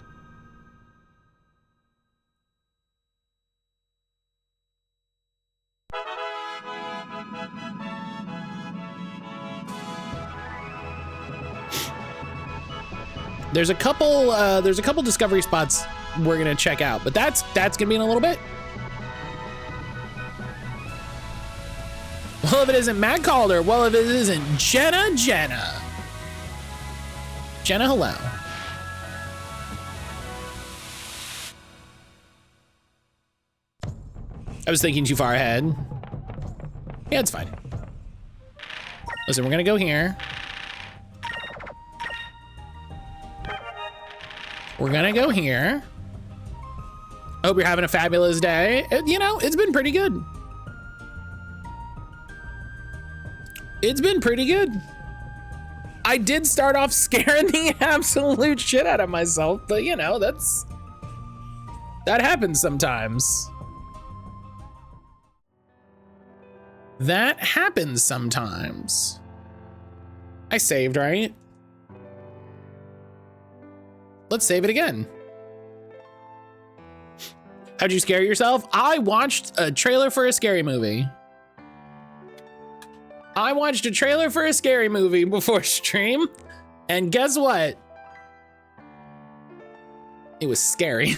There's a couple discovery spots we're gonna check out, but that's gonna be in a little bit. Well, if it isn't mattcaulder, well, if it isn't Jenna, hello. I was thinking too far ahead. Yeah, it's fine. Listen, we're gonna go here. We're gonna go here. Hope you're having a fabulous day. You know, it's been pretty good. It's been pretty good. I did start off scaring the absolute shit out of myself, but you know, that happens sometimes. That happens sometimes. I saved, right? Let's save it again. How'd you scare yourself? I watched a trailer for a scary movie. I watched a trailer for a scary movie before stream, and guess what? It was scary.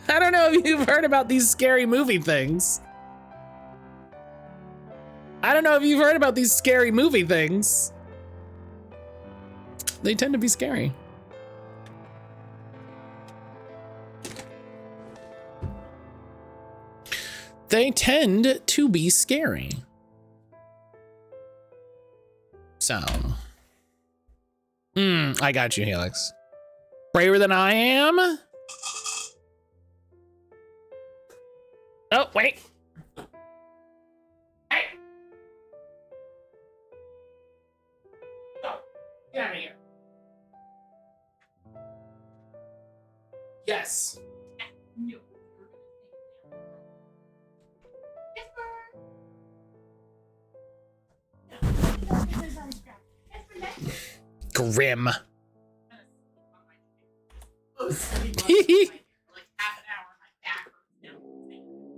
I don't know if you've heard about these scary movie things. I don't know if you've heard about these scary movie things. They tend to be scary. They tend to be scary. So, I got you, Helix. Braver than I am? Oh, wait. Hey. Oh, get out of here. Yes. No. Grim.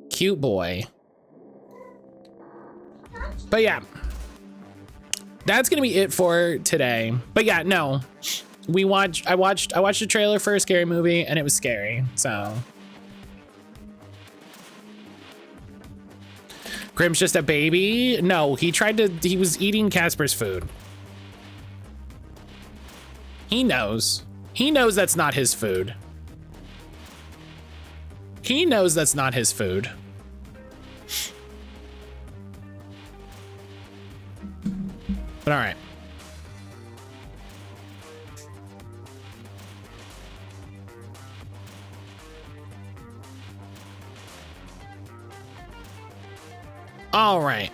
Cute boy. But yeah, that's gonna be it for today. But yeah, no, I watched a trailer for a scary movie and it was scary. So Grim's just a baby. No, he was eating Casper's food. He knows that's not his food. He knows that's not his food. But all right. All right.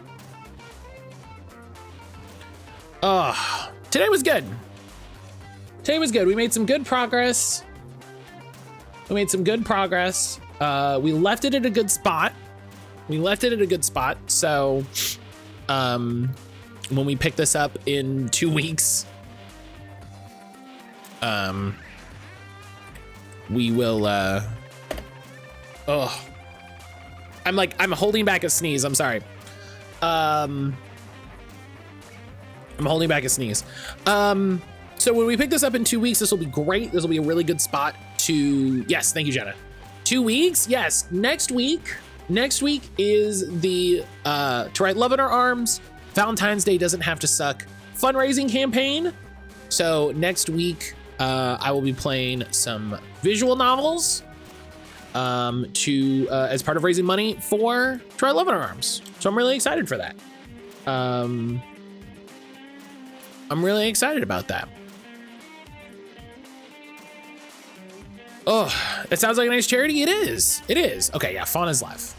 Oh, today was good. Today was good. We made some good progress. We left it at a good spot. So, when we pick this up in 2 weeks, we will, I'm holding back a sneeze. I'm sorry. I'm holding back a sneeze. So when we pick this up in 2 weeks, this will be great. This will be a really good spot to, yes, thank you, Jenna. 2 weeks, yes. Next week is the To Write Love in Our Arms, Valentine's Day Doesn't Have to Suck fundraising campaign. So next week, I will be playing some visual novels as part of raising money for Try 11 Arms. So I'm really excited for that. I'm really excited about that. Oh, it sounds like a nice charity. It is. It is. Okay, yeah, Fauna's live.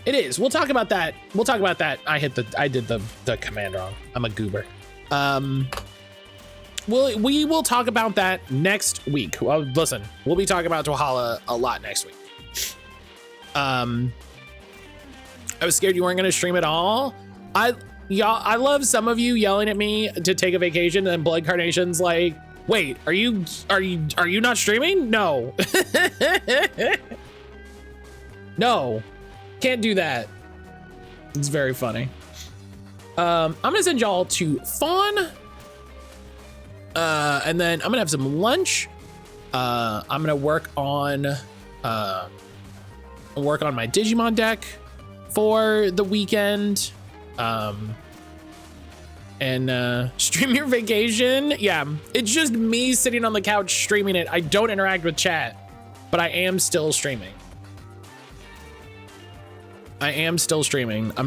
It is. We'll talk about that. We'll talk about that. I did the command wrong. I'm a goober. We will talk about that next week. Well, listen, we'll be talking about Dwala a lot next week. I was scared you weren't gonna stream at all. I love some of you yelling at me to take a vacation, and Blood Carnation's like, wait, are you not streaming? No. No, can't do that. It's very funny. I'm gonna send y'all to Fawn. And then I'm gonna have some lunch. I'm gonna work on my Digimon deck for the weekend. And stream your vacation. Yeah, it's just me sitting on the couch streaming it. I don't interact with chat, but I am still streaming. I'm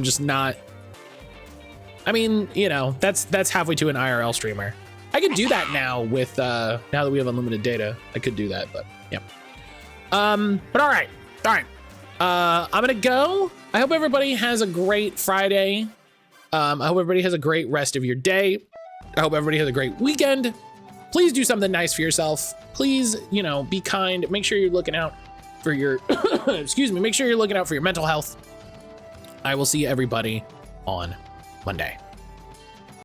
just not. I mean, you know, that's halfway to an IRL streamer. I could do that now with now that we have unlimited data. I could do that, but yeah. But all right. I'm gonna go. I hope everybody has a great Friday. I hope everybody has a great rest of your day. I hope everybody has a great weekend. Please do something nice for yourself. Please, you know, be kind. Make sure you're looking out for your excuse me. Make sure you're looking out for your mental health. I will see everybody on Monday.